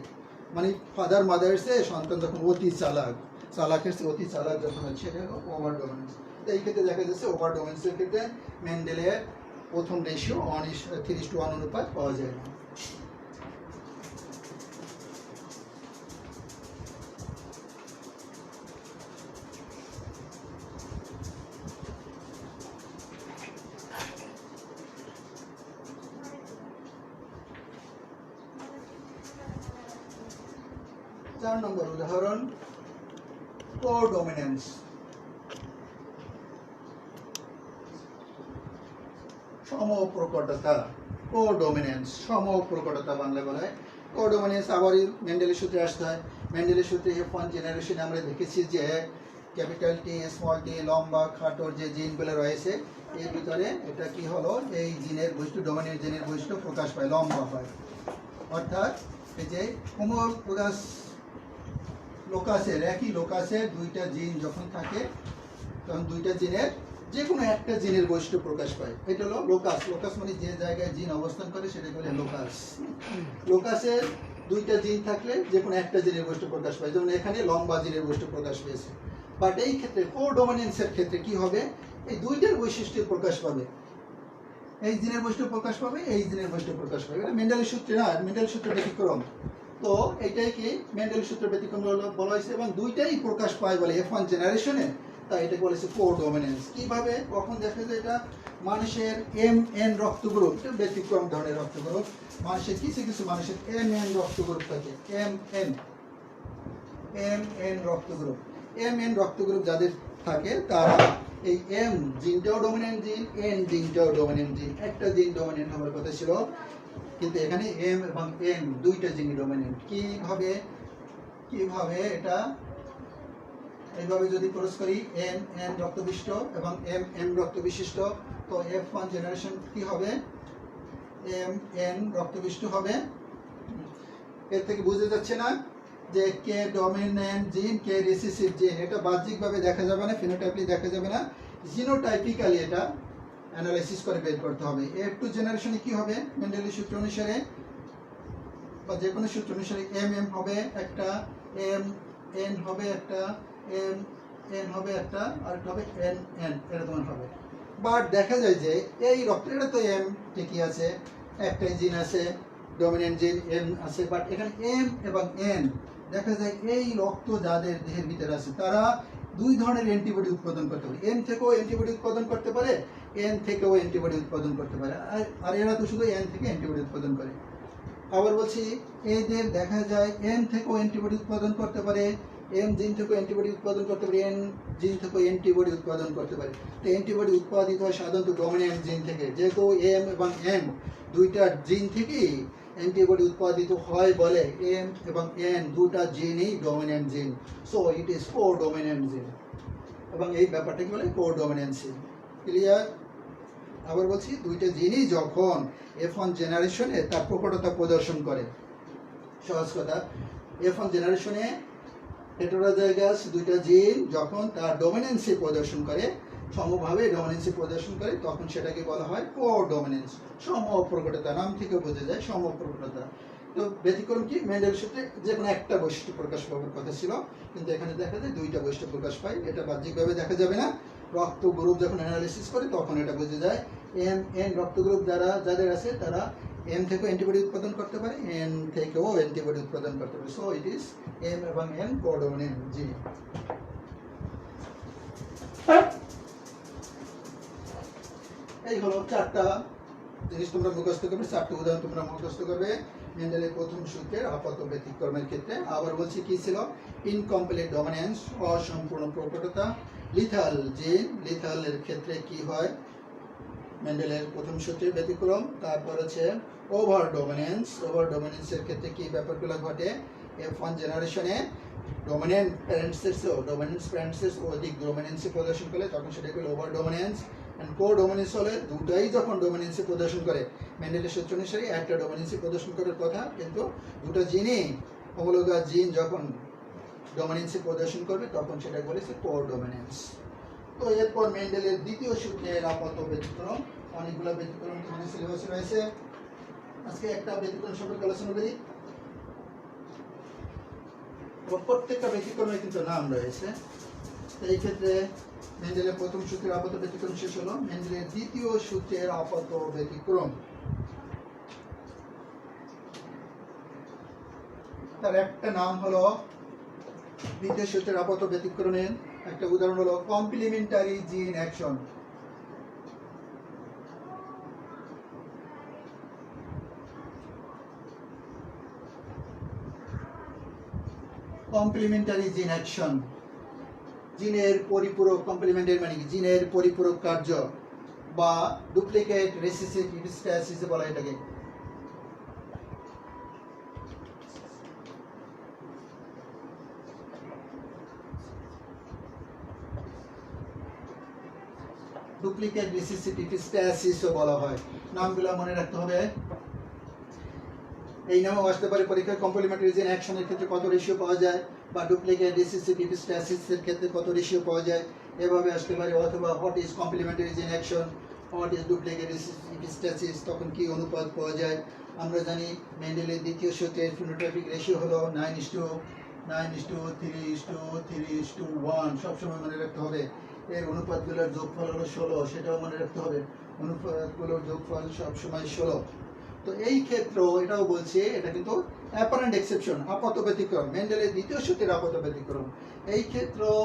মানে ফাদার মাদার সে সন্তান যখন অতি চালাক, চালাকের চেয়ে অতি চালাক যখন হচ্ছে এটা হলো ওভার ডোমিনেন্স। এই ক্ষেত্রে দেখা যাচ্ছে ওভার ডোমিনেন্সের ক্ষেত্রে মেন্ডেলের প্রথম রেশিও 3:1 অনুপাত পাওয়া যায় না। 4 নম্বর উদাহরণ, কোডমিনেন্স। সমপ্রকটতা, কোডমিনেন্স সমপ্রকটতা বাংলা বলা হয়। কোডমিনেন্স আবার মেন্ডেলের সূত্রে আসতে হয়। মেন্ডেলের সূত্রে F1 জেনারেশনে আমরা দেখেছি যে ক্যাপিটাল টি স্মল টি লম্বা খাটোর যে জিনগুলো রয়েছে এর ভিতরে এটা কি হলো, এই জিনের বৈশিষ্ট্য ডোমিনেন্ট জিনের বৈশিষ্ট্য প্রকাশ পায়, লম্বা হয়। অর্থাৎ এই যে হোমোলোগাস লোকাসের, একই লোকাসের দুইটা জিন যখন থাকে তখন দুইটা জিনের যে কোনো একটা জিনের বৈশিষ্ট্য প্রকাশ পায়। এটা হলো লোকাস। লোকাস মানে যে জায়গায় জিন অবস্থান করে সেটাকে বলে লোকাস। লোকাসের দুইটা জিন থাকলে যে কোনো একটা জিনের বৈশিষ্ট্য প্রকাশ পায়, যেমন এখানে লম্বা জিনের বৈশিষ্ট্য প্রকাশ পেয়েছে। বাট এই ক্ষেত্রে কোডমিনেন্সের ক্ষেত্রে কি হবে, এই দুইটার বৈশিষ্ট্য প্রকাশ পাবে, এই জিনের বৈশিষ্ট্য প্রকাশ পাবে, এই জিনের বৈশিষ্ট্য প্রকাশ পাবে। এটা মেন্ডেলের সূত্রে না, মেন্ডেলের সূত্র ব্যতিক্রম। তো এটাই কি মেন্ডেলের সূত্র ব্যতিক্রম বলা হয়েছে এবং দুইটাই প্রকাশ পায় বলে F1 জেনারেশনে, তাই এটা বলেছে কোডমিনেন্স। কিভাবে? কখন দেখা যায় এটা মানুষের MN রক্ত গ্রুপ, এটা ব্যতিক্রম ধরনের রক্ত গ্রুপ। মানুষের কিছু কিছু মানুষের MN রক্ত গ্রুপ থাকে, MN রক্ত গ্রুপ। MN রক্ত গ্রুপ যাদের থাকে তারা এই M জিনটাও ডমিনেন্ট জিন, N জিনটাও ডমিনেন্ট জিন। একটা জিন ডমিনেন্ট হওয়ার কথা ছিল, কিন্তু এখানে M এবং N দুইটা জিনই ডমিনেন্ট। কিভাবে এটা এইভাবে যদি ক্রস করি N রক্ত বিশিষ্ট এবং M রক্ত বিশিষ্ট, তো F1 জেনারেশন কি হবে, M রক্ত বিশিষ্ট হবে। এর থেকে বুঝে যাচ্ছে না যে কে ডমিনেন্ট জিন, কে রিসেসিভ জিন। এটা বাহ্যিকভাবে দেখা যাবে না, ফিনোটাইপলি দেখা যাবে না, জিনোটাইপিক্যালি এটা অ্যানালাইসিস করে বের করতে হবে। F2 জেনারেশনে কি হবে, মেন্ডেলের সূত্র অনুসারে বা যে কোনো সূত্র অনুসারে M হবে একটা, M হবে একটা, M হবে একটা, আর একটা হবে N এরকম হবে। বাট দেখা যায় যে এই রক্তের তো M ঠিকই আছে, একটাই জিন আছে ডমিনেন্ট জিন M আছে, বাট এখানে M এবং N দেখা যায় এই রক্ত যাদের দেহের ভিতরে আছে তারা দুই ধরনের অ্যান্টিবডি উৎপাদন করতে পারে। M থেকেও অ্যান্টিবডি উৎপাদন করতে পারে, N থেকেও অ্যান্টিবডি উৎপাদন করতে পারে। আর এরা তো শুধু N থেকে অ্যান্টিবডি উৎপাদন করে। আবার বলছি এদের দেখা যায় এন থেকেও অ্যান্টিবডি উৎপাদন করতে পারে, এম জিন থেকেও অ্যান্টিবডি উৎপাদন করতে পারে, এন জিন থেকেও অ্যান্টিবডি উৎপাদন করতে পারে। তো অ্যান্টিবডি উৎপাদিত হয় সাধারণত ডমিন্যান্ট জিন থেকে, যেহেতু এম এবং এন দুইটা জিন থেকেই অ্যান্টিবডি উৎপাদিত হয় বলে এম এবং এন দুটা জিনই ডমিন্যান্ট জিন, so it is co dominant জিন, এবং এই ব্যাপারটা কি বলে কো ডমিন্যান্সি। ক্লিয়ার? আবার বলছি, দুইটা জিনই যখন F1 জেনারেশনে তার প্রকটতা প্রদর্শন করে, সহজ কথা, F1 জেনারেশনে হেটেরোজাইগাস দুইটা জিন যখন তার ডমিনেন্সি প্রদর্শন করে, সমভাবে ডমিনেন্সি প্রদর্শন করে, তখন সেটাকে বলা হয় কো ডমিনেন্স, সম প্রকটতা। নাম থেকে বোঝা যায় সম প্রকটতা। তো ব্যতিক্রম কি, মেন্ডেল সূত্রে যে কোনো একটা বৈশিষ্ট্য প্রকাশ পাওয়ার কথা ছিল, কিন্তু এখানে দেখা যায় দুইটা বৈশিষ্ট্য প্রকাশ পায়। এটা বাহ্যিকভাবে দেখা যাবে না, রক্ত গ্রুপ যখন অ্যানালাইসিস করে তখন এটা বোঝা যায়। এম এন রক্ত গ্রুপ যাদের আছে তারা এম থেকেও অ্যান্টিবডি উৎপাদন করতে পারে, এন থেকেও অ্যান্টিবডি উৎপাদন করতে পারে, সো ইট ইজ এম এবং এন কোডমিনেন্ট জিন। এই হলো চারটা জিনিস তোমরা মুখস্থ করবে, চারটি উদাহরণ তোমরা মুখস্থ করবে মেন্ডেলের প্রথম সূত্রের আপাত ব্যতিক্রমের ক্ষেত্রে। আবার বলছি কি ছিল, ইনকমপ্লিট ডমিনেন্স, অসম্পূর্ণ প্রকটতা, লিথাল জিন, লিথালের ক্ষেত্রে কি হয় মেন্ডেলের প্রথম সূত্রের ব্যতিক্রম, তারপর হচ্ছে ওভার ডমিনেন্স, ওভার ডমিনেন্সের ক্ষেত্রে কি ব্যাপারগুলো ঘটে, F1 জেনারেশনে ডমিনেন্ট প্যারেন্টসের অধিক ডমিনেন্সি প্রদর্শন করে তখন সেটাকে overdominance, and codominance হলে দুটাই যখন ডমিনেন্সি প্রদর্শন করে, মেন্ডেলের সূত্র অনুসারে একটা ডমিনেন্সি প্রদর্শন করার কথা, কিন্তু দুটো জিনই হোমোলোগাস জিন যখন ডমিনেন্সি প্রদর্শন করবে তখন সেটাকে বলেছে কো ডমিনেন্স। তো এরপর মেন্ডেলের দ্বিতীয় সূত্রের আপাত ব্যতিক্রম, অনেকগুলো ব্যতিক্রম তোমাদের সিলেবাসে রয়েছে, আজকে একটা ব্যতিক্রম সম্পর্কে আলোচনা করি। প্রত্যেকটা ব্যতিক্রমের কিন্তু নাম রয়েছে। তো এই ক্ষেত্রে মেন্ডেলের প্রথম সূত্রের আপাত ব্যতিক্রম শেষ হলো, মেন্ডেলের দ্বিতীয় সূত্রের আপাত ব্যতিক্রম, তার একটা নাম হলো, দ্বিতীয় সূত্রের আপাত ব্যতিক্রমের একটা উদাহরণ হলো complimentary gene action. Complimentary gene action, জিনের পরিপূরক, কমপ্লিমেন্টারি মানে কি, জিনের পরিপূরক কার্য বা ডুপ্লিকেট রেসিসিভ ইপিস্টাসিস বলা এটাকে। ডুপ্লিকেট রেসিসিভ ইপিস্টাসিসও বলা হয়। নামগুলো মনে রাখতে হবে। এই নামও আসতে পারে পরীক্ষায়, কমপ্লিমেন্টারি জিন অ্যাকশনের ক্ষেত্রে কত রেশিও পাওয়া যায়, বা ডুপ্লিকেট রেসিসিভ ইপিস্টাসিসের ক্ষেত্রে কত রেশিও পাওয়া যায়, এভাবে আসতে পারে। অথবা what is complementary gene action, what is duplicate recessive epistasis, তখন কি অনুপাত পাওয়া যায়। আমরা জানি মেন্ডেলের দ্বিতীয় সূত্রের ফিনোটাইপিক রেশিও হলো 9:3:1, সবসময় মনে রাখতে হবে। এর অনুপাতগুলোর যোগফল হলো 16, সেটাও মনে রাখতে হবে, অনুপাতগুলোর যোগফল সবসময় 16। তো এই ক্ষেত্রেও এটাও বলছে, এটা কিন্তু অ্যাপারেন্ট এক্সেপশন, আপাত ব্যতিক্রম, মেন্ডেলের দ্বিতীয় সূত্রের আপাত ব্যতিক্রম। এই ক্ষেত্রেও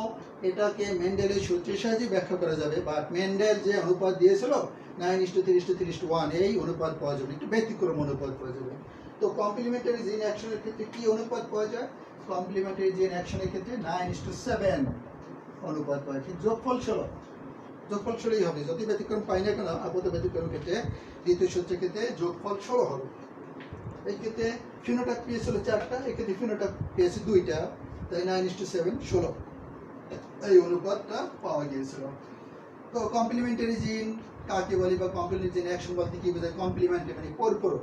এটাকে মেন্ডেলের সূত্রের সাহায্যে ব্যাখ্যা করা যাবে, বাট মেন্ডেল যে অনুপাত দিয়েছিল 9:3:1, এই অনুপাত পাওয়া যাবে, একটু ব্যতিক্রম অনুপাত পাওয়া যাবে। তো কমপ্লিমেন্টারি জিন অ্যাকশনের ক্ষেত্রে কি অনুপাত পাওয়া যায়, কমপ্লিমেন্টারি জিন অ্যাকশনের ক্ষেত্রে 9:7 অনুপাত পাওয়া যায়, যোগফল 16, যোগফল 16ই হবে, যদি ব্যতিক্রম পাই না কেন আপাত ব্যতিক্রম ক্ষেত্রে দ্বিতীয় সূত্রের ক্ষেত্রে যোগফল 16 হবে। এই ক্ষেত্রে ফিনোটাইপ পেয়েছিল 4টা, এক্ষেত্রে ফিনোটাইপ পেয়েছে 2টা, তাই 9:7 16 এই অনুপাতটা পাওয়া গিয়েছিল। তো কমপ্লিমেন্টারি জিন কাকে বলি, বা কমপ্লিমেন্টারি জিন অ্যাকশন বলতে কি বোঝায়, কমপ্লিমেন্টারি মানে পরিপূরক।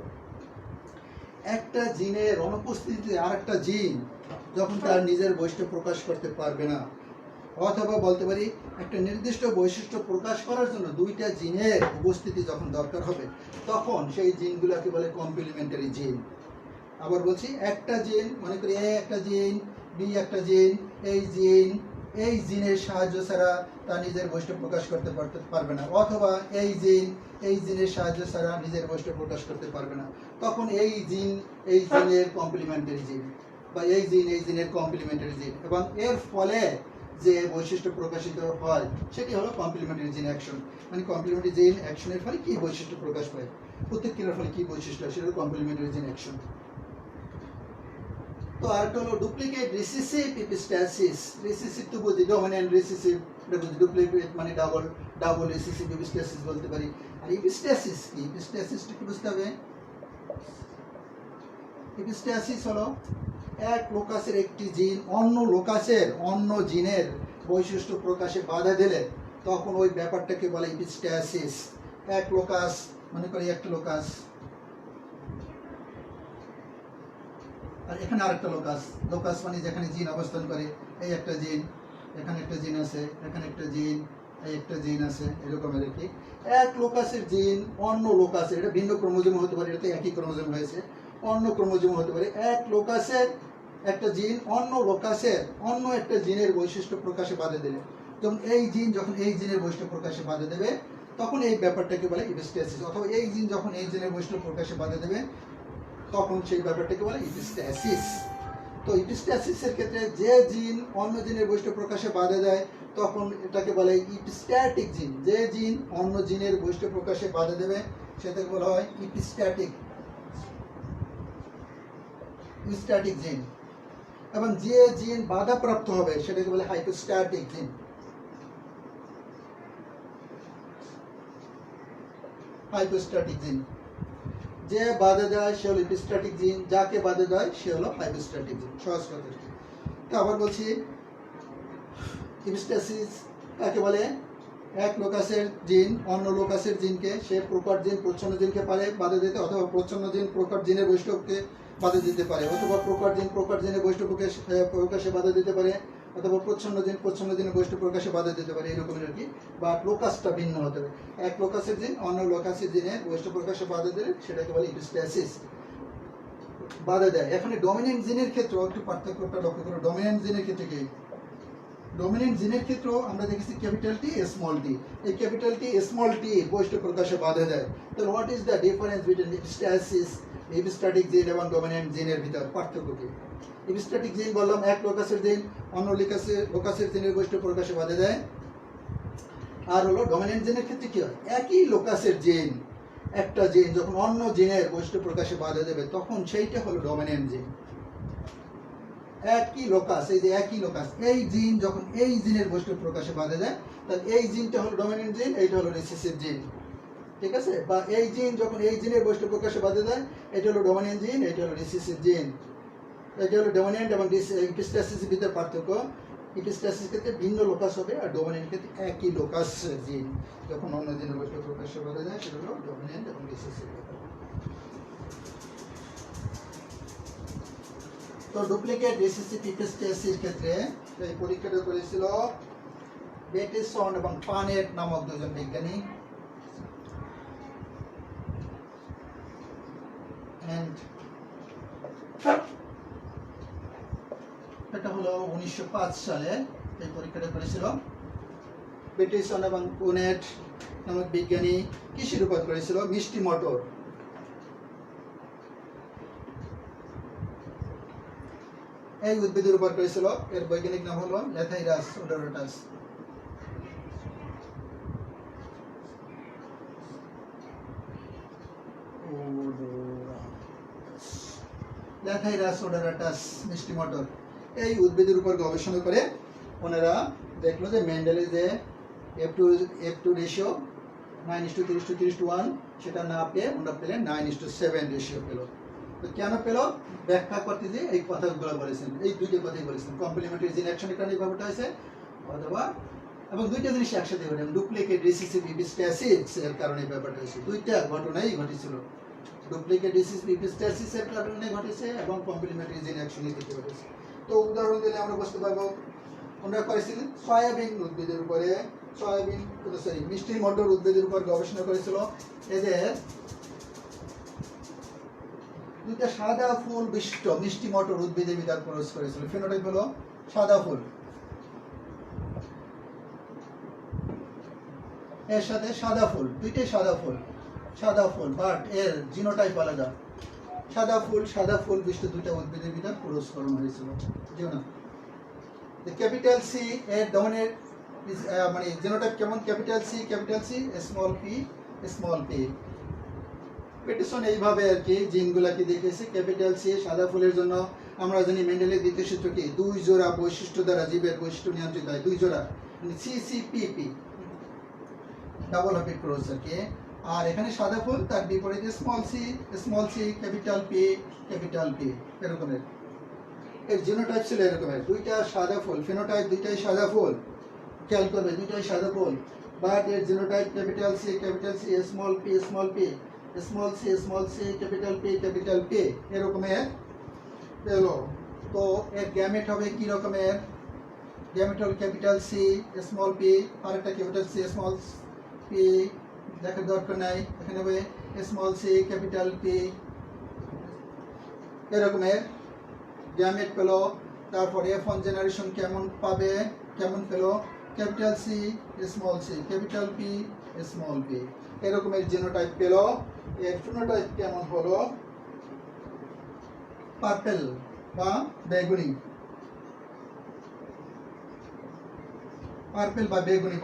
একটা জিনের অনুপস্থিতিতে আরেকটা জিন যখন তার নিজের বৈশিষ্ট্য প্রকাশ করতে পারবে না, অথবা বলতে পারি একটা নির্দিষ্ট বৈশিষ্ট্য প্রকাশ করার জন্য দুইটা জিনের উপস্থিতি যখন দরকার হবে, তখন সেই জিনগুলোকে বলে কমপ্লিমেন্টারি জিন। আবার বলছি, একটা জিন, মনে করি এ একটা জিন, বি একটা জিন, এই জিনের সাহায্য ছাড়া তার নিজের বৈশিষ্ট্য প্রকাশ করতে পারবে না, অথবা এই জিনের সাহায্য ছাড়া নিজের বৈশিষ্ট্য প্রকাশ করতে পারবে না, তখন এই জিনের কমপ্লিমেন্টারি জিন, বা এই জিনের কমপ্লিমেন্টারি জিন, এবং এর ফলে যে বৈশিষ্ট্য প্রকাশিত হয় সেটি হলো কমপ্লিমেন্টারি জিন অ্যাকশন। মানে কমপ্লিমেন্টারি জিন অ্যাকশনের ফলে কি বৈশিষ্ট্য প্রকাশ পায়, প্রত্যেক ক্রিয়ার ফলে কি বৈশিষ্ট্য, সেটা কমপ্লিমেন্টারি জিন অ্যাকশন। তো আরেকটা হলো ডুপ্লিকেট রিসিসিভ ইপিস্ট্যাসিস। রিসিসিভ তো বুঝি, ডমিনেন্ট রিসিসিভ, এটা বুঝি। ডুপ্লিকেট মানে ডাবল, ডাবল রিসিসিভ ইপিস্ট্যাসিস বলতে পারি। আর ইপিস্ট্যাসিস কি? ইপিস্ট্যাসিসটা কি বুঝতে হবে? ইপিস্ট্যাসিস হলো এক লোকাসের একটি জিন অন্য লোকাসের অন্য জিনের বৈশিষ্ট্য প্রকাশে বাধা দিলে তখন ওই ব্যাপারটাকে বলে ইপিস্ট্যাসিস। এক লোকাস, মনে করি একটা লোকাস, আর এখানে আরেকটা লোকাস। লোকাস মানে যেখানে জিন অবস্থান করে। এই একটা জিন, এখানে একটা জিন আছে, এখানে একটা জিন, এই একটা জিন আছে, এরকম আর কি। এক লোকাসের জিন অন্য লোকাসের, এটা ভিন্ন ক্রোমোজোম হতে পারে, এটা তো একই ক্রোমোজোম হয়েছে, অন্য ক্রোমোজোম হতে পারে। এক লোকাসের একটা জিন অন্য লোকাসের অন্য একটা জিনের বৈশিষ্ট্য প্রকাশে বাধা দেবে। যেমন এই জিন যখন এই জিনের বৈশিষ্ট্য প্রকাশে বাধা দেবে তখন এই ব্যাপারটাকে বলে ইপিস্ট্যাসিস। অথবা এই জিন যখন এই জিনের বৈশিষ্ট্য প্রকাশে বাধা দেবে তখন সেই ব্যাপারটাকে বলে ইপিস্ট্যাসিস। তো ইপিস্ট্যাসিসের ক্ষেত্রে যে জিন অন্য জিনের বৈশিষ্ট্য প্রকাশে বাধা দেয় তখন এটাকে বলে ইপিস্ট্যাটিক জিন। যে জিন অন্য জিনের বৈশিষ্ট্য প্রকাশে বাধা দেবে সেটাকে বলা হয় ইপিস্ট্যাটিক জিন। এবং যে জিন বাধাপ্রাপ্ত হবে সেটাকে বলে হাইপোস্ট্যাটিক জিন। হাইপোস্ট্যাটিক জিন, যে বাধা দেয় সে হলো ইপিস্ট্যাটিক জিন, যাকে বাধা দেয় সে হলো হাইপোস্ট্যাটিক জিন। সহজ কথা। তো আবার বলছি, ইপিস্ট্যাসিস কাকে বলে? এক লোকাসের জিন অন্য লোকাসের জিনকে, সে প্রকট জিন প্রচ্ছন্ন জিনকে পারে বাধা দিতে, অথবা প্রচ্ছন্ন জিন প্রকট জিনের বৈশিষ্ট্যকে বাধা দিতে পারে, অথবা প্রকট জিনের বৈশিষ্ট্য প্রকাশে বাধা দিতে পারে, অথবা প্রচ্ছন্ন জিনের বৈশিষ্ট্য প্রকাশে বাধা দিতে পারে, এরকমের আর কি। বা লোকাসটা ভিন্ন হতে হবে। এক লোকাসের জিন অন্য লোকাসের জিনের বৈশিষ্ট্য প্রকাশে বাধা দিলে সেটাকে বলে ইপিস্ট্যাসিস, বাধা দেয়। এখানে ডমিনেন্ট জিনের ক্ষেত্রে একটু পার্থক্যটা লক্ষ্য করো। ডমিনেন্ট জিনের ক্ষেত্রে কি? ডমিনেন্ট জিনের ক্ষেত্রেও আমরা দেখেছি ক্যাপিটাল টি স্মল টি। এই ক্যাপিটাল টি স্মল টি বৈশিষ্ট্য প্রকাশে বাধা দেয়। তো what is the difference between epistasis, epistatic gene এবং ডমিনেন্ট জিনের ভিতর পার্থক্য কি? ইপিস্ট্যাটিক জিন বললাম এক লোকাসের জিন অন্য লোকাসের জিনের বৈশিষ্ট্য প্রকাশে বাধা দেয়। আর হলো ডমিনেন্ট জিনের ক্ষেত্রে কি হয়? একই লোকাসের জিন একটা জিন যখন অন্য জিনের বৈশিষ্ট্য প্রকাশে বাধা দেবে তখন সেইটা হলো ডমিনেন্ট জিন। একই লোকাস, এই যে একই লোকাস, এই জিন যখন এই জিনের বৈশিষ্ট্য প্রকাশে বাধা দেয় তাহলে এই জিনটা হলো ডমিনেন্ট জিন, এইটা হলো রিসেসিভ জিন। ঠিক আছে? বা এই জিন যখন এই জিনের বৈশিষ্ট্য প্রকাশে বাধা দেয় এটা হলো ডমিনেন্ট জিন, এটা হলো রিসেসিভ জিন। এটা হলো ডমিনেন্ট এবং ইপিস্ট্যাসিসের ভিতরে পার্থক্য। ইপিস্ট্যাসিস ক্ষেত্রে ভিন্ন লোকাস হবে, আর ডমিনেন্ট ক্ষেত্রে একই লোকাস জিন যখন অন্য জিনের বৈশিষ্ট্য প্রকাশে বাধা দেয় সেটা হলো ডমিনেন্ট এবং রিসেসিভ। তো ডুপ্লিকেট রিসেসিভ ইপিস্ট্যাসিসের ক্ষেত্রে এই পরীক্ষাটা করেছিল বেটিসন এবং পানেট নামক দুজন বিজ্ঞানী। এটা হলো 1905 সালে এই পরীক্ষাটা করেছিল বেটিসন এবং পানেট নামক বিজ্ঞানী। কৃষির উপর করেছিল মিষ্টি মটর। এই উদ্ভিদের উপর করেছিল। এর বৈজ্ঞানিক নাম হলো ল্যাথাইরাস ওডোরাটাস। ল্যাথাইরাস ওডোরাটাস মিষ্টি মটর। এই উদ্ভিদের উপর গবেষণা করে ওনারা দেখলো যে মেন্ডেলের যে F2 রেশিও 9:30:1 সেটা না পেয়ে ওনারা পেলেন 9:7 রেশিও পেল। তো কেন পেল ব্যাখ্যা করতে যে এই কথাগুলো বলেছেন, এই দুইটা কথাই বলেছেন। কমপ্লিমেন্টারি জিন অ্যাকশনের কারণে এই ব্যাপারটা হয়েছে, অথবা এবং দুইটা জিনিস একসাথে ঘটে। ডুপ্লিকেট রিসেসিভ ইপিস্ট্যাসিস এর কারণে এই ব্যাপারটা হয়েছে। দুইটা ঘটনাই ঘটেছিল। ডুপ্লিকেট রিসেসিভ ইপিস্ট্যাসিস এর কারণে ঘটেছে এবং কমপ্লিমেন্টারি জিন অ্যাকশনের ক্ষেত্রে ঘটেছে। তো উদাহরণ দিলে আমরা বুঝতে পারবো। ওনারা করেছিলেন সয়াবিন উদ্ভিদের উপরে, মিষ্টি মটর উদ্ভিদের উপর গবেষণা করেছিল। এদের দুইটা সাদা ফুল বিশিষ্ট মিষ্টি মটর উদ্ভিদের ভিতর প্রবেশ করেছিল। ফেনোটাইপ হলো সাদা ফুল, এর সাথে সাদা ফুল, দুইটাই সাদা ফুল, বাট এর জিনোটাইপ আলাদা। সাদা ফুল বিশিষ্ট দুইটা উদ্ভিদের ভিতর প্রবেশ করানো হয়েছিল। ক্যাপিটাল সি এর ডমিনেন্ট মানে জিনোটাইপ কেমন? Capital C, small P. পেটিসন এইভাবে আর কি জিনগুলাকে দেখিয়েছে। ক্যাপিটাল সি সাদা ফুলের জন্য আমরা জানি মেন্ডেলের দ্বিতীয় সূত্র কি, দুই জোড়া বৈশিষ্ট্য দ্বারা জীবের বৈশিষ্ট্য নিয়ন্ত্রিত হয়, দুই জোড়া মানে সিসিপিপি, ডাবল হ্যাবিট ক্রসারকে। আর এখানে সাদা ফুল, তার বিপরীতে স্মল সি ক্যাপিটাল পি এরকমের। এর জিনোটাইপ ছিল এরকমের, দুইটা সাদা ফুল, ফিনোটাইপ দুইটাই সাদা ফুল, খেয়াল করবে দুইটাই সাদা ফুল, বাট এর genotype capital C small P small C capital P এরকমের পেলো। তো এর গ্যামেট হবে কি রকমের, গ্যামেট হল ক্যাপিটাল সি স্মল পি, আরেকটা ক্যাপিটাল সি স্মল পি, দেখার দরকার নাই, এখানে হবে স্মল সি ক্যাপিটাল পি এরকমের গ্যামেট পেলো। তারপরে F1 জেনারেশন কেমন পেলো, capital C capital P small P এরকমের জিনোটাইপ পেলো। এর ফিনোটাইপ কেমন হলো, পার্পল বা বেগুনি,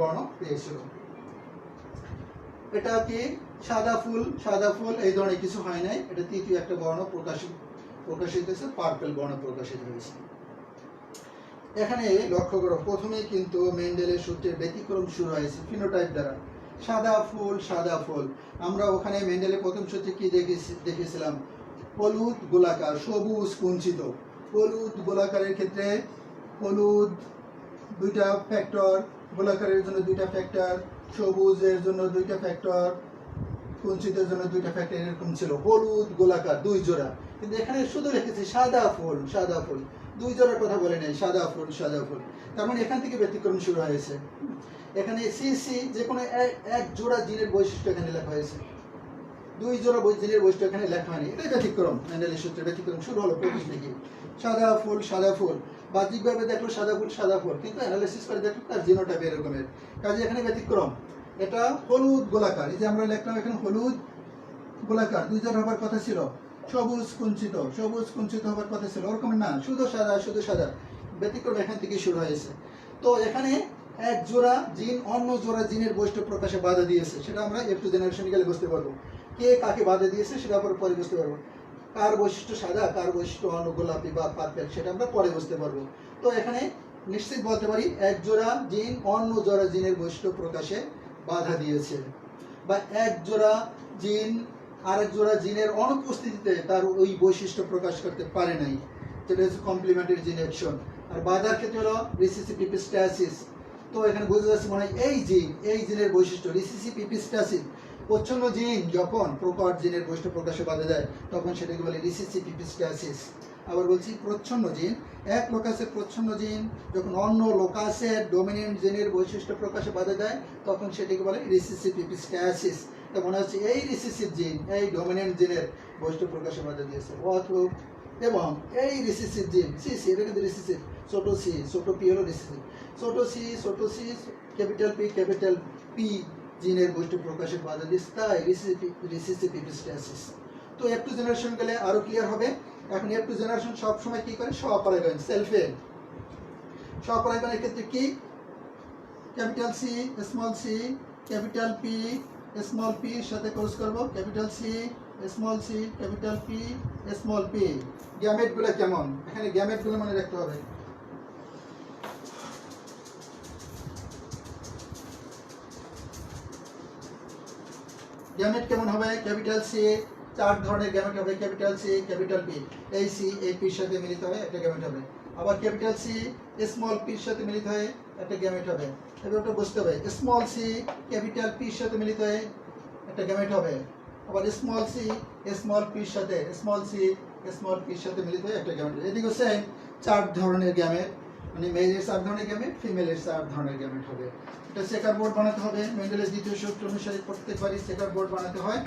বর্ণ পেয়েছিল। এটা কি সাদা ফুল এই ধরনের কিছু হয় নাই, এটা তৃতীয় একটা বর্ণ প্রকাশিত হয়েছে, পার্পল বর্ণ প্রকাশিত হয়েছে। এখানে লক্ষ্য করো, প্রথমে কিন্তু মেন্ডেলের সূত্রের ব্যতিক্রম শুরু হয়েছে ফিনোটাইপ দ্বারা, সাদা ফুল। আমরা ওখানে মেন্ডেলের প্রথম সূত্রে কি দেখেছিলাম, হলুদ গোলাকার, সবুজ কুঞ্চিত। হলুদ গোলাকারের ক্ষেত্রে হলুদ দুইটা ফ্যাক্টর, গোলাকারের জন্য দুইটা ফ্যাক্টর, সবুজের জন্য দুইটা ফ্যাক্টর, কুঞ্চিতের জন্য দুইটা ফ্যাক্টর, এরকম ছিল হলুদ গোলাকার দুই জোড়া। কিন্তু এখানে শুধু রেখেছি সাদা ফুল, দুই জোড়ার কথা বলে নেই, সাদা ফুল। তার মানে এখান থেকে ব্যতিক্রম শুরু হয়েছে। এখানে সিসি যে কোনো এক জোড়া জিনের বৈশিষ্ট্য এখানে লেখা হয়েছে, দুই জোড়া জিনের বৈশিষ্ট্য এখানে লেখা হয়নি, এটাই ব্যতিক্রম। মেন্ডেলের সূত্রে ব্যতিক্রম শুরু হলো প্রথম থেকে, সাদা ফুল, বাহ্যিকভাবে দেখলো সাদা ফুল, কিন্তু অ্যানালাইসিস করে দেখলো তার জিনোটাইপ এরকমের, কাজে এখানে ব্যতিক্রম। এটা হলুদ গোলাকার, এই যে আমরা লিখলাম এখানে হলুদ গোলাকার, দুই জোড়া হবার কথা ছিল, সবুজ কুঞ্চিত হবার কথা ছিল, ওরকম না, শুধু সাদা, ব্যতিক্রম এখান থেকে শুরু হয়েছে। তো এখানে এক জোড়া জিন অন্য জোড়া জিনের বৈশিষ্ট্য প্রকাশে বাধা দিয়েছে, সেটা আমরা F2 জেনারেশনে গেলে বুঝতে পারবো, কে কাকে বাধা দিয়েছে সেটা পরে বুঝতে পারবো, কার বৈশিষ্ট্য সাদা কার বৈশিষ্ট্য অন্য গোলাপি বা পার্পল সেটা আমরা পরে বুঝতে পারবো। তো এখানে নিশ্চিত বলতে পারি এক জোড়া জিন অন্য জোড়া জিনের বৈশিষ্ট্য প্রকাশে বাধা দিয়েছে, বা এক জোড়া জিন আরেক জোড়া জিনের অনুপস্থিতিতে তার ওই বৈশিষ্ট্য প্রকাশ করতে পারে নাই, যেটা হচ্ছে কমপ্লিমেন্টারি জিন অ্যাকশন। আর বাধার ক্ষেত্রে হলো রিসেসিভ পিপিস্টাসিস। তো এখানে বোঝা যাচ্ছে মনে হয় এই জিনের বৈশিষ্ট্য রিসেসিভ পিপিস্টাসিস, প্রচ্ছন্ন জিন যখন প্রকট জিনের বৈশিষ্ট্য প্রকাশে বাধা দেয় তখন সেটাকে বলে রিসেসিভ পিপিস্টাসিস। আবার বলছি, প্রচ্ছন্ন জিন, এক লোকাসের প্রচ্ছন্ন জিন যখন অন্য লোকাসের ডোমিনেন্ট জিনের বৈশিষ্ট্য প্রকাশে বাধা দেয় তখন সেটাকে বলে রিসেসিভ পিপিস্টাসিস। তো মনে হচ্ছে এই রিসেসিভ জিন এই ডোমিনেন্ট জিনের বৈশিষ্ট্য প্রকাশে বাধা দিয়েছে, এবং এই রিসেসিভ জিন এটা কিন্তু রিসেসিভ, ছোট পি হলো রিসেসিভ, ছোট সি ক্যাপিটাল পি জিনের বৈশিষ্ট্য প্রকাশে বাধা দিয়েছে, তাই রিসেসিভ পিপিস্টাসিস। তো F2 জেনারেশন গেলে আরো ক্লিয়ার হবে। এখন F2 জেনারেশন সবসময় কি করে, স্বপরাগায়ন, সেলফে। স্বপরাগায়নের ক্ষেত্রে কি, capital C capital P small P সাথে ক্রস করব, capital C capital P small P. গ্যামেটগুলো কেমন, এখানে গ্যামেটগুলো মনে রাখতে হবে। গ্যামেট কেমন হবে, ক্যাপিটাল সি, চার ধরনের গ্যামেট হবে, ক্যাপিটাল সি ক্যাপিটাল পি, এই সি এই পির সাথে মিলিত হয়ে একটা গ্যামেট হবে, আবার ক্যাপিটাল সি স্মল পির সাথে মিলিত হয়ে একটা গ্যামেট হবে। এবার ওটা বুঝতে হবে, স্মল সি ক্যাপিটাল পির সাথে মিলিত হয়ে একটা গ্যামেট হবে, আবার স্মল সি স্মল পির সাথে মিলিত হয়ে একটা গ্যামেট হবে। এদিকে সেম চার ধরনের গ্যামেট, মানে মেলের 4 ধরনের গ্যামেট, ফিমেলের 4 ধরনের গ্যামেট হবে। এটা চেকার বোর্ড বানাতে হবে, মেন্ডেলের দ্বিতীয় সূত্র অনুসারে প্রত্যেকবারই চেকার বোর্ড বানাতে হয়।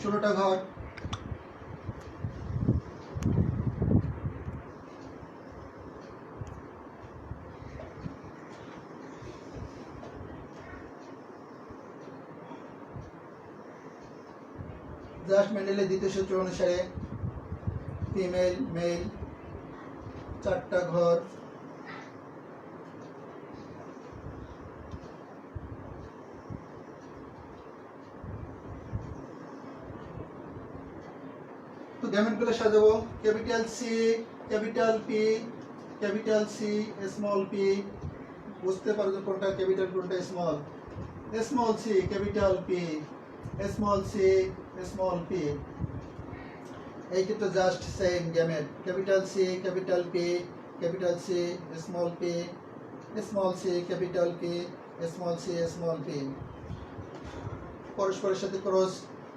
16টা ঘর, জাস্ট মেন্ডেলের দ্বিতীয় সূত্র অনুসারে ফিমেল মেল 4টা ঘর, গ্যামেটগুলো সাজাবো capital C, capital P, capital C, small P. বুঝতে পারবে কোনটা ক্যাপিটাল কোনটা small. Small C, capital P, small C, small P. এইটা তো just same gamete. Capital C, capital P, capital C, small P, small C, capital P, small C, small P. পরস্পরের সাথে cross.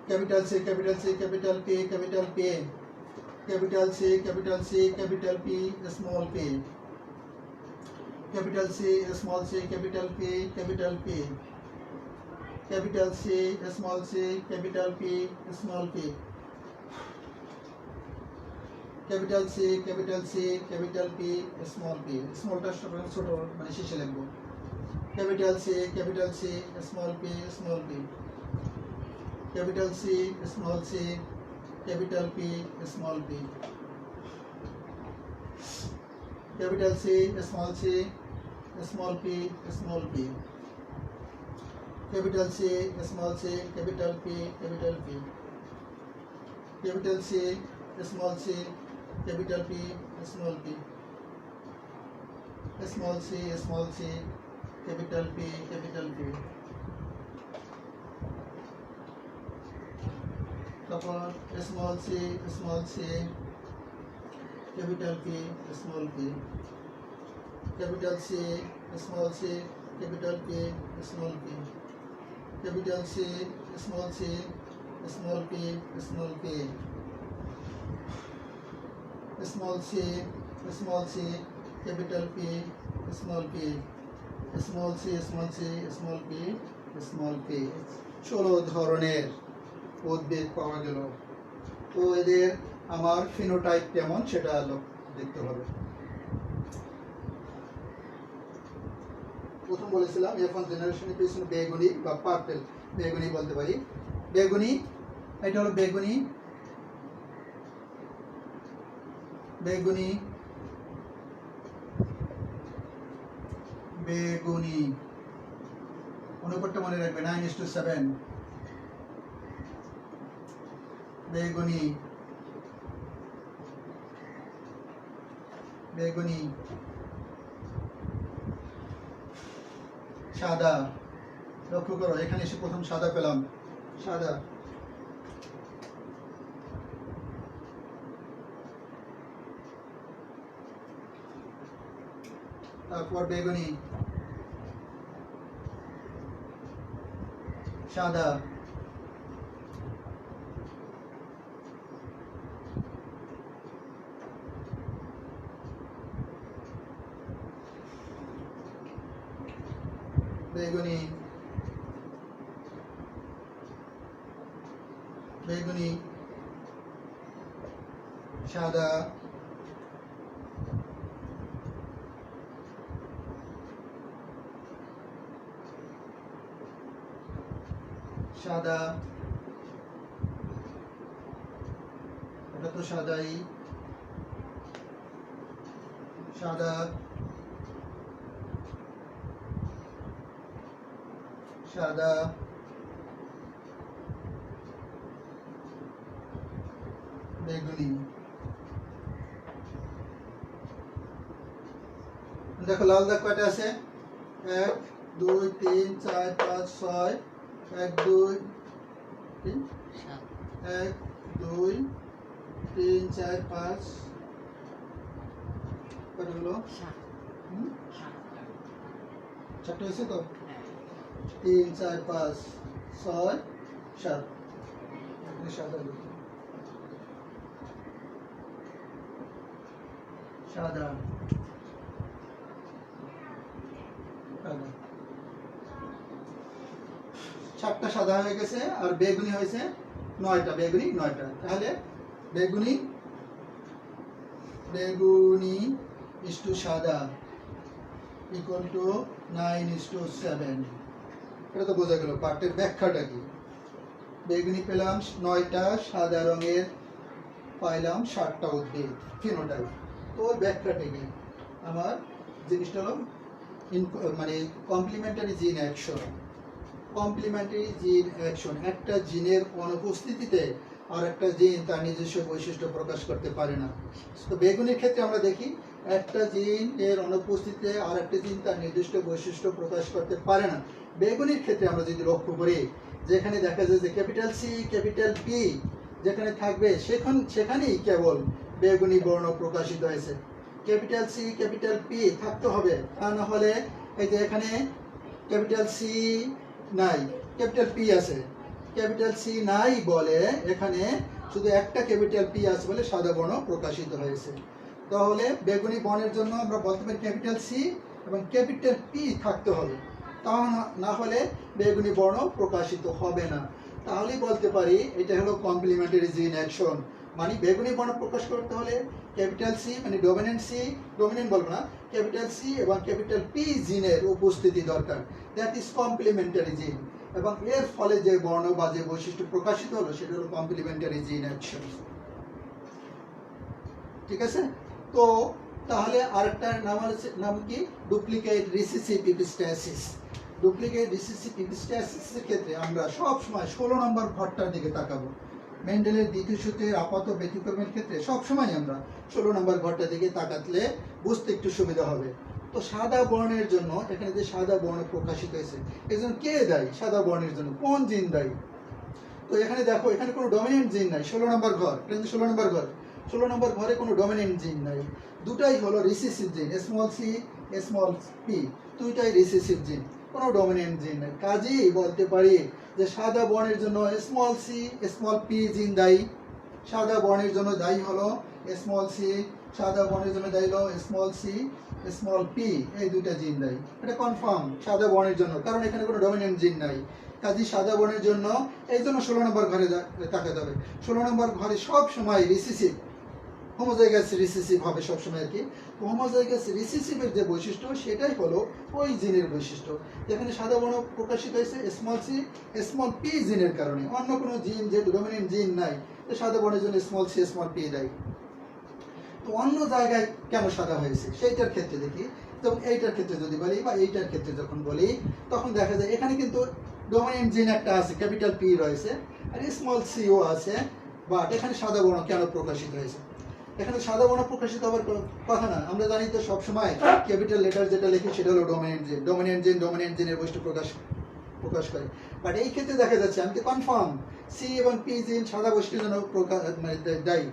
Capital C, capital C, capital P, capital P, capital C, capital C, capital P, small P, capital C, small C, capital P, capital P, capital C, small C, capital P, small P, capital C, capital C, capital P, small P. স্মলটা ছোট মানে শেষে লিখবো। Capital C, capital C, small P, small P, capital C, small C, capital P, small P, capital C, small C, small P, small P, capital C, small C, capital P, capital P, capital C, small C, capital P, small P, small C, small C, capital P, capital P. তারপর small C, small C, capital P, small P, capital C, small C, capital P, small P, capital C, small C, small P, small P, small C, small C, capital P, small P, small C, small C, small P, small P. 16 ধরনের উদ্ভিদ পাওয়া গেল। তো এদের আমার phenotype কেমন সেটা দেখতে হবে। প্রথম বলেছিলাম এখন জেনারেশনের পিছনে বেগুনি বা পার্পেল, বেগুনি বলতে পারি। বেগুনি, এটা হলো বেগুনি, বেগুনি, বেগুনি। অনুপাতটা মনে রাখবে 9:7। বেগুনি, বেগুনি, সাদা। লক্ষ্য করো এখানে এসে প্রথম সাদা পেলাম, সাদা। তারপর বেগুনি, সাদা, বেগুনি, বেগুনি, সাদা, সাদা, এটা তো সাদাই, সাদা, সাদা, বেগুনি। দেখো লাল দাগ কয়টা আছে? 1 2 3 4 5 6, 1 2 3 1 2 3 4 5 কত হলো? 7টা হয়েছে তো? 3 4 5 6 7। সাদা, সাদা, সাদা। 7টা সাদা হয়ে গেছে আর বেগুনি হয়েছে 9টা, বেগুনি 9টা। তাহলে বেগুনি, বেগুনি ইস্টু সাদা ইকুয়াল টু 9:7। এটা তো বোঝা গেল। পার্টের ব্যাখ্যাটা কি? বেগুনি পেলাম 9টা, সাদা রঙের পাইলাম 7টা উদ্ভিদ, ফিনোটাইপ। তো ওর ব্যাখ্যাটা কি? আমার জিনিসটা হলো মানে complimentary gene action. Complimentary gene action, একটা জিনের অনুপস্থিতিতে আর একটা জিন তার নিজস্ব বৈশিষ্ট্য প্রকাশ করতে পারে না। তো বেগুনির ক্ষেত্রে আমরা দেখি একটা জিন এর অনুপস্থিতিতে আর একটা জিন তার নির্দিষ্ট বৈশিষ্ট্য প্রকাশ করতে পারে না। বেগুনির ক্ষেত্রে আমরা যদি লক্ষ্য করি, যেখানে দেখা যায় যে ক্যাপিটাল সি ক্যাপিটাল পি যেখানে থাকবে সেখানেই কেবল বেগুনি বর্ণ প্রকাশিত হয়েছে। ক্যাপিটাল সি ক্যাপিটাল পি থাকতে হবে, তা না হলে এই যে এখানে ক্যাপিটাল সি নাই, ক্যাপিটাল পি আছে, ক্যাপিটাল সি নাই বলে এখানে শুধু একটা ক্যাপিটাল পি আছে বলে সাদা বর্ণ প্রকাশিত হয়েছে। তাহলে বেগুনি বর্ণের জন্য আমরা বলতে পারি ক্যাপিটাল সি এবং ক্যাপিটাল পি থাকতে হবে, তা না হলে বেগুনি বর্ণ প্রকাশিত হবে না। তাহলেই বলতে পারি এটা হলো কমপ্লিমেন্টারি জিন অ্যাকশন। মানে বেগুনি বর্ণ প্রকাশ করতে হলে ক্যাপিটাল সি মানে ডমিনেন্ট বলবো না, ক্যাপিটাল সি এবং ক্যাপিটাল পি জিনের উপস্থিতি দরকার। দ্যাট ইজ কমপ্লিমেন্টারি জিন, এবং এর ফলে যে বর্ণ বা যে বৈশিষ্ট্য প্রকাশিত হলো সেটা হলো কমপ্লিমেন্টারি জিন অ্যাকশন। ঠিক আছে? তো তাহলে আরেকটার নাম কি? Duplicate recessive epistasis. Duplicate recessive এপিস্ট্যাসিসের ক্ষেত্রে আমরা সব সময় 16 নম্বর ঘরটার দিকে তাকাবো। মেন্ডেলের দ্বিতীয় সূত্রের আপাত ব্যতিক্রমের ক্ষেত্রে সবসময় আমরা 16 নম্বর ঘরটার দিকে তাকাতলে বুঝতে একটু সুবিধা হবে। তো সাদা বর্ণের জন্য এখানে যে সাদা বর্ণ প্রকাশিত হয়েছে, এর জন্য কে দায়ী? সাদা বর্ণের জন্য কোন জিন দায়ী? তো এখানে দেখো, এখানে কোনো ডমিনেন্ট জিন নাই। 16 নম্বর ঘর, এটা কিন্তু 16 নম্বর ঘর। 16 নম্বর ঘরে কোনো ডমিনেন্ট জিন নাই, দুটাই হলো রিসেসিভ জিন, স্মল সি স্মল পি, দুইটাই রিসেসিভ জিন, কোনো ডমিনেন্ট জিন নাই। কাজেই বলতে পারি যে সাদা বর্ণের জন্য স্মল সি স্মল পি জিন দায়ী। সাদা বর্ণের জন্য দায়ী হলো স্মল সি, সাদা বর্ণের জন্য দায়ী হলো স্মল সি স্মল পি, এই দুইটা জিন দায়ী। এটা কনফার্ম সাদা বর্ণের জন্য, কারণ এখানে কোনো ডমিনেন্ট জিন নাই। কাজী সাদা বর্ণের জন্য এই জন্য 16 নম্বর ঘরে তাকাতে হবে। 16 নম্বর ঘরে সব সময় রিসেসিভ, হোমোজাইগাস রিসেসিভ হবে সবসময় আর কি। হোমোজাইগাস রিসেসিভের যে বৈশিষ্ট্য সেটাই হলো ওই জিনের বৈশিষ্ট্য। যেখানে সাদা বর্ণ প্রকাশিত হয়েছে স্মল সি স্মল পি জিনের কারণে, অন্য কোনো জিন যেহেতু ডমিনেন্ট জিন নাই, সাদা বর্ণের জন্য স্মল সি স্মল পি দেয়। তো অন্য জায়গায় কেন সাদা হয়েছে সেইটার ক্ষেত্রে দেখি, যেমন এইটার ক্ষেত্রে যদি বলি বা এইটার ক্ষেত্রে যখন বলি, তখন দেখা যায় এখানে কিন্তু ডমিনেন্ট জিন একটা আছে, ক্যাপিটাল পি রয়েছে, আর স্মল সিও আছে, বাট এখানে সাদা বর্ণ কেন প্রকাশিত হয়েছে? এখানে সাদা বর্ণ প্রকাশিত হওয়ার কথা না। আমরা জানি তো সবসময় ক্যাপিটাল লেটার যেটা লিখি সেটা হলো ডমিনেন্ট জিন। ডমিনেন্ট জিনের বৈশিষ্ট্য প্রকাশ করে। বাট এই ক্ষেত্রে দেখা যাচ্ছে আমি তো কনফার্ম সি এবং পি জিন সাদা বৈশিষ্ট্যের জন্য দায়ী।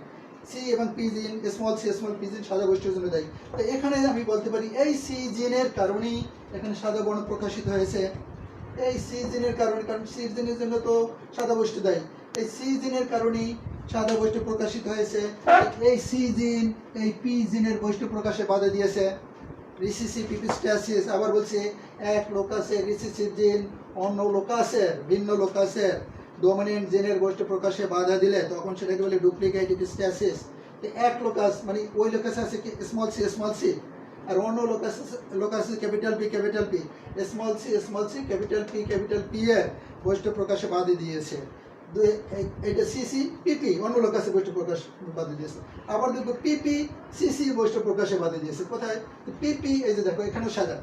সি এবং পি জিন স্মল সি স্মল পি জিন সাদা বৈশিষ্ট্যের জন্য দায়ী। তো এখানে আমি বলতে পারি এই সি জিনের কারণেই এখানে সাদা বর্ণ প্রকাশিত হয়েছে। এই সি জিনের কারণে, কারণ সি জিনের জন্য তো সাদা বৈশিষ্ট্য দায়ী, এই সি জিনের কারণেই সাদা বৈশিষ্ট্য প্রকাশিত হয়েছে। এই সি জিন এই পি জিনের বৈশিষ্ট্য প্রকাশে বাধা দিয়েছে। রিসেসিভ এপিস্ট্যাসিস, আবার বলছে এক লোকাসের রিসেসিভ জিন অন্য লোকাসের ভিন্ন লোকাসের ডমিনেন্ট জিনের বৈশিষ্ট্য প্রকাশে বাধা দিলে তখন সেটাকে বলে ডুপ্লিকেট এপিস্ট্যাসিস। এক লোকাস মানে ওই লোকাসে আছে স্মল সি আর অন্য লোকাসে capital P small C capital P এর বৈশিষ্ট্য প্রকাশে বাধা দিয়েছে। এটা সিসি পিপি অন্য লোকাসে বৈশিষ্ট্য প্রকাশ বাধা দিয়েছে। আবার দেখবো পিপি সিসি বৈশিষ্ট্য প্রকাশে বাধা দিয়েছে। কোথায়? পিপি, এই যে দেখো এখানেও সাদা,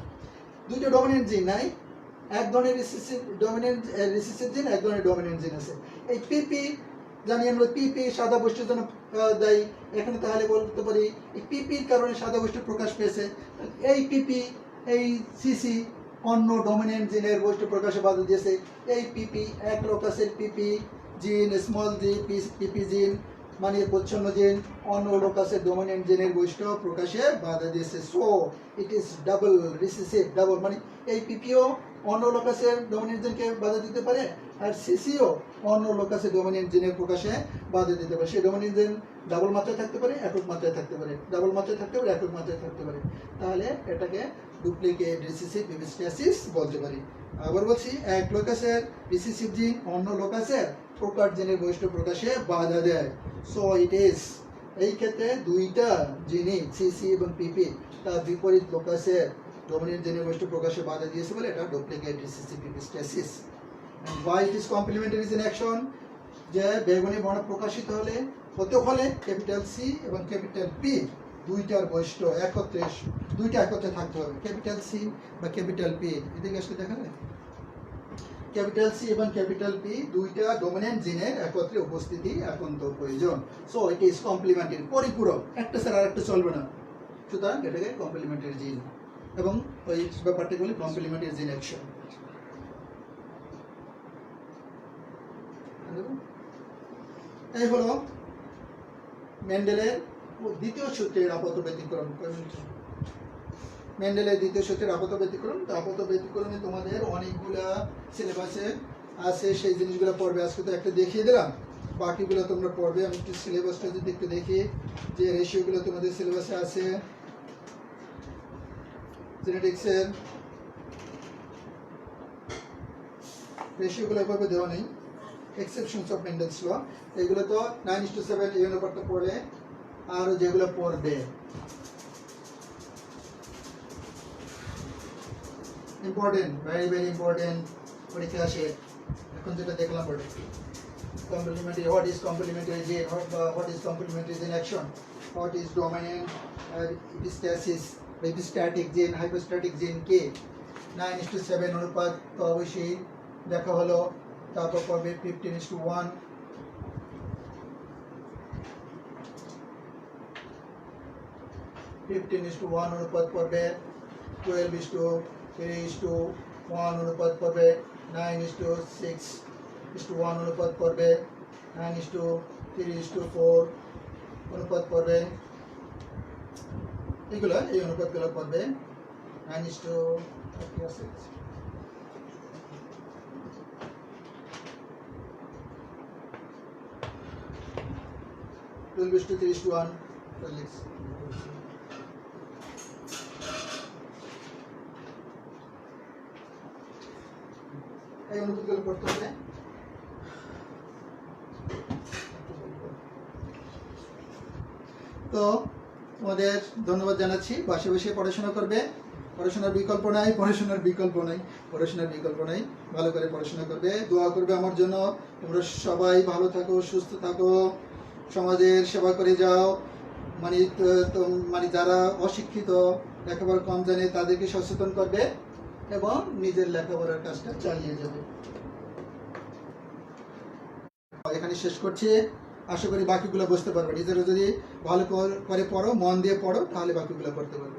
দুইটা ডমিনেন্ট জিন নাই, এক ধরনের রিসেসিভ জিন, এক ধরনের ডমিনেন্ট জিন আছে। এই পিপি জানি আমরা পিপি সাদা বৈশিষ্ট্যের জন্য দায়ী। এখানে তাহলে বলতে পারি এই পিপির কারণে সাদা বৈশিষ্ট্য প্রকাশ পেয়েছে। এই পিপি এই সিসি অন্য ডমিনেন্ট জিনের বৈশিষ্ট্য প্রকাশে বাধা দিয়েছে। এই পিপি এক লোকাসের পিপি জিন স্মল জি পিপি জিন মানে প্রচ্ছন্ন জিন অন্য লোকাসের ডমিনেন্ট জিনের বৈশিষ্ট্য প্রকাশে বাধা দিয়েছে। So it is double recessive, double মানে এই পিপিও অন্য লোকাসের ডমিনেন্ট জিনকে বাধা দিতে পারে, আর সিসিও অন্য লোকাসের ডমিনেন্ট জিনের প্রকাশে বাধা দিতে পারে। সেই ডমিনেন্ট জিন ডাবল মাত্রায় থাকতে পারে, একক মাত্রায় থাকতে পারে, ডাবল মাত্রায় থাকতে পারে, একক মাত্রায় থাকতে পারে। তাহলে এটাকে ডুপ্লিকেট রিসেসিভ এপিস্ট্যাসিস বলতে পারি। আবার বলছি, এক লোকাসের রিসেসিভ জিন অন্য লোকাসের প্রকার জিনের বৈশিষ্ট্য প্রকাশে বাধা দেয়। সো ইট ইজ, এই ক্ষেত্রে দুইটা জিনই সিসি এবং পিপি তার বিপরীত লোকাসের ডমিনেন্ট জিনের বৈশিষ্ট্য প্রকাশে বাধা দিয়েছে বলে এটা duplicate recessive epistasis. Why it is complementary in action? যে বেগুনি বর্ণ প্রকাশিত হতে হলে ক্যাপিটাল সি এবং ক্যাপিটাল পি দুইটার বৈশিষ্ট্য দুইটা একত্রে থাকতে হবে। ক্যাপিটাল সি বা ক্যাপিটাল পি, এদিকে আসলে দেখা যায় ক্যাপিটাল সি এবং ক্যাপিটাল পি দুইটা ডমিনেন্ট জিনের একত্রে উপস্থিতি একান্ত প্রয়োজন। সো ইট ইজ কমপ্লিমেন্টারি, পরিপূরক, একটা ছাড়া আরেকটা চলবে না। সুতরাং এটাকে কমপ্লিমেন্টারি জিন, এবং ওই ব্যাপারটাকে বলি কমপ্লিমেন্টারি জিন অ্যাকশন। এই হলো মেন্ডেলের দ্বিতীয় সূত্রের আপাত ব্যতিক্রম। মেন্ডেলের দ্বিতীয় সূত্রের আপাত ব্যতিক্রম। তো আপাত ব্যতিক্রমে তোমাদের অনেকগুলা সিলেবাসে আছে, সেই জিনিসগুলো পড়বে। আজকে তো একটা দেখিয়ে দিলাম, বাকিগুলো তোমরা পড়বে। আমি একটু সিলেবাসটা যদি একটু দেখি, যে রেশিওগুলো তোমাদের সিলেবাসে আছে জেনেটিক্সের, রেশিওগুলো এভাবে দেওয়া নেই। এক্সেপশনস অফ মেন্ডেলস ল, এগুলো তো 9:7 এই অনুপাতটা পড়লে, আর যেগুলো পড়বে ইম্পর্টেন্ট, ভেরি ভেরি ইম্পর্টেন্ট, পরীক্ষা আসে। এখন যেটা দেখলাম ওটা কমপ্লিমেন্টারি, হোয়াট ইজ কমপ্লিমেন্টারি জিন, what is complementary gene action, what is dominant এপিস্ট্যাসিস, এপিস্ট্যাটিক জিন, হাইপোস্ট্যাটিক জিন কে, 9:7 অনুপাত তো অবশ্যই দেখা হলো। তারপর পড়বে 15:1, 15:1 অনুপাত পড়বে, 12:3:1 অনুপাত পড়বে, 9:6:1 অনুপাত পড়বে, 9:3:4 অনুপাত পড়বে। এগুলো এই অনুপাতগুলো পড়বে। 12:3:1 এই অনুপাতগুলো পড়তে হবে। তো তোমাদের ধন্যবাদ জানাচ্ছি। বাসে বসে পড়াশোনা করবে, পড়াশোনার বিকল্প নাই, পড়াশোনার বিকল্প নাই, পড়াশোনার বিকল্প নাই। ভালো করে পড়াশোনা করবে, দোয়া করবে আমার জন্য। তোমরা সবাই ভালো থাকো, সুস্থ থাকো, সমাজের সেবা করে যাও। মানে যারা অশিক্ষিত, লেখাপড়া কম জানে, তাদেরকে সচেতন করবে এবং নিজের লেখাপড়ার কাজটা চালিয়ে যাবে। এখানে শেষ করছি। আশা করি বাকিগুলো বুঝতে পারবে। নিজেরা যদি ভালো করে পড়ো, মন দিয়ে পড়ো, তাহলে বাকিগুলো করতে পারবে।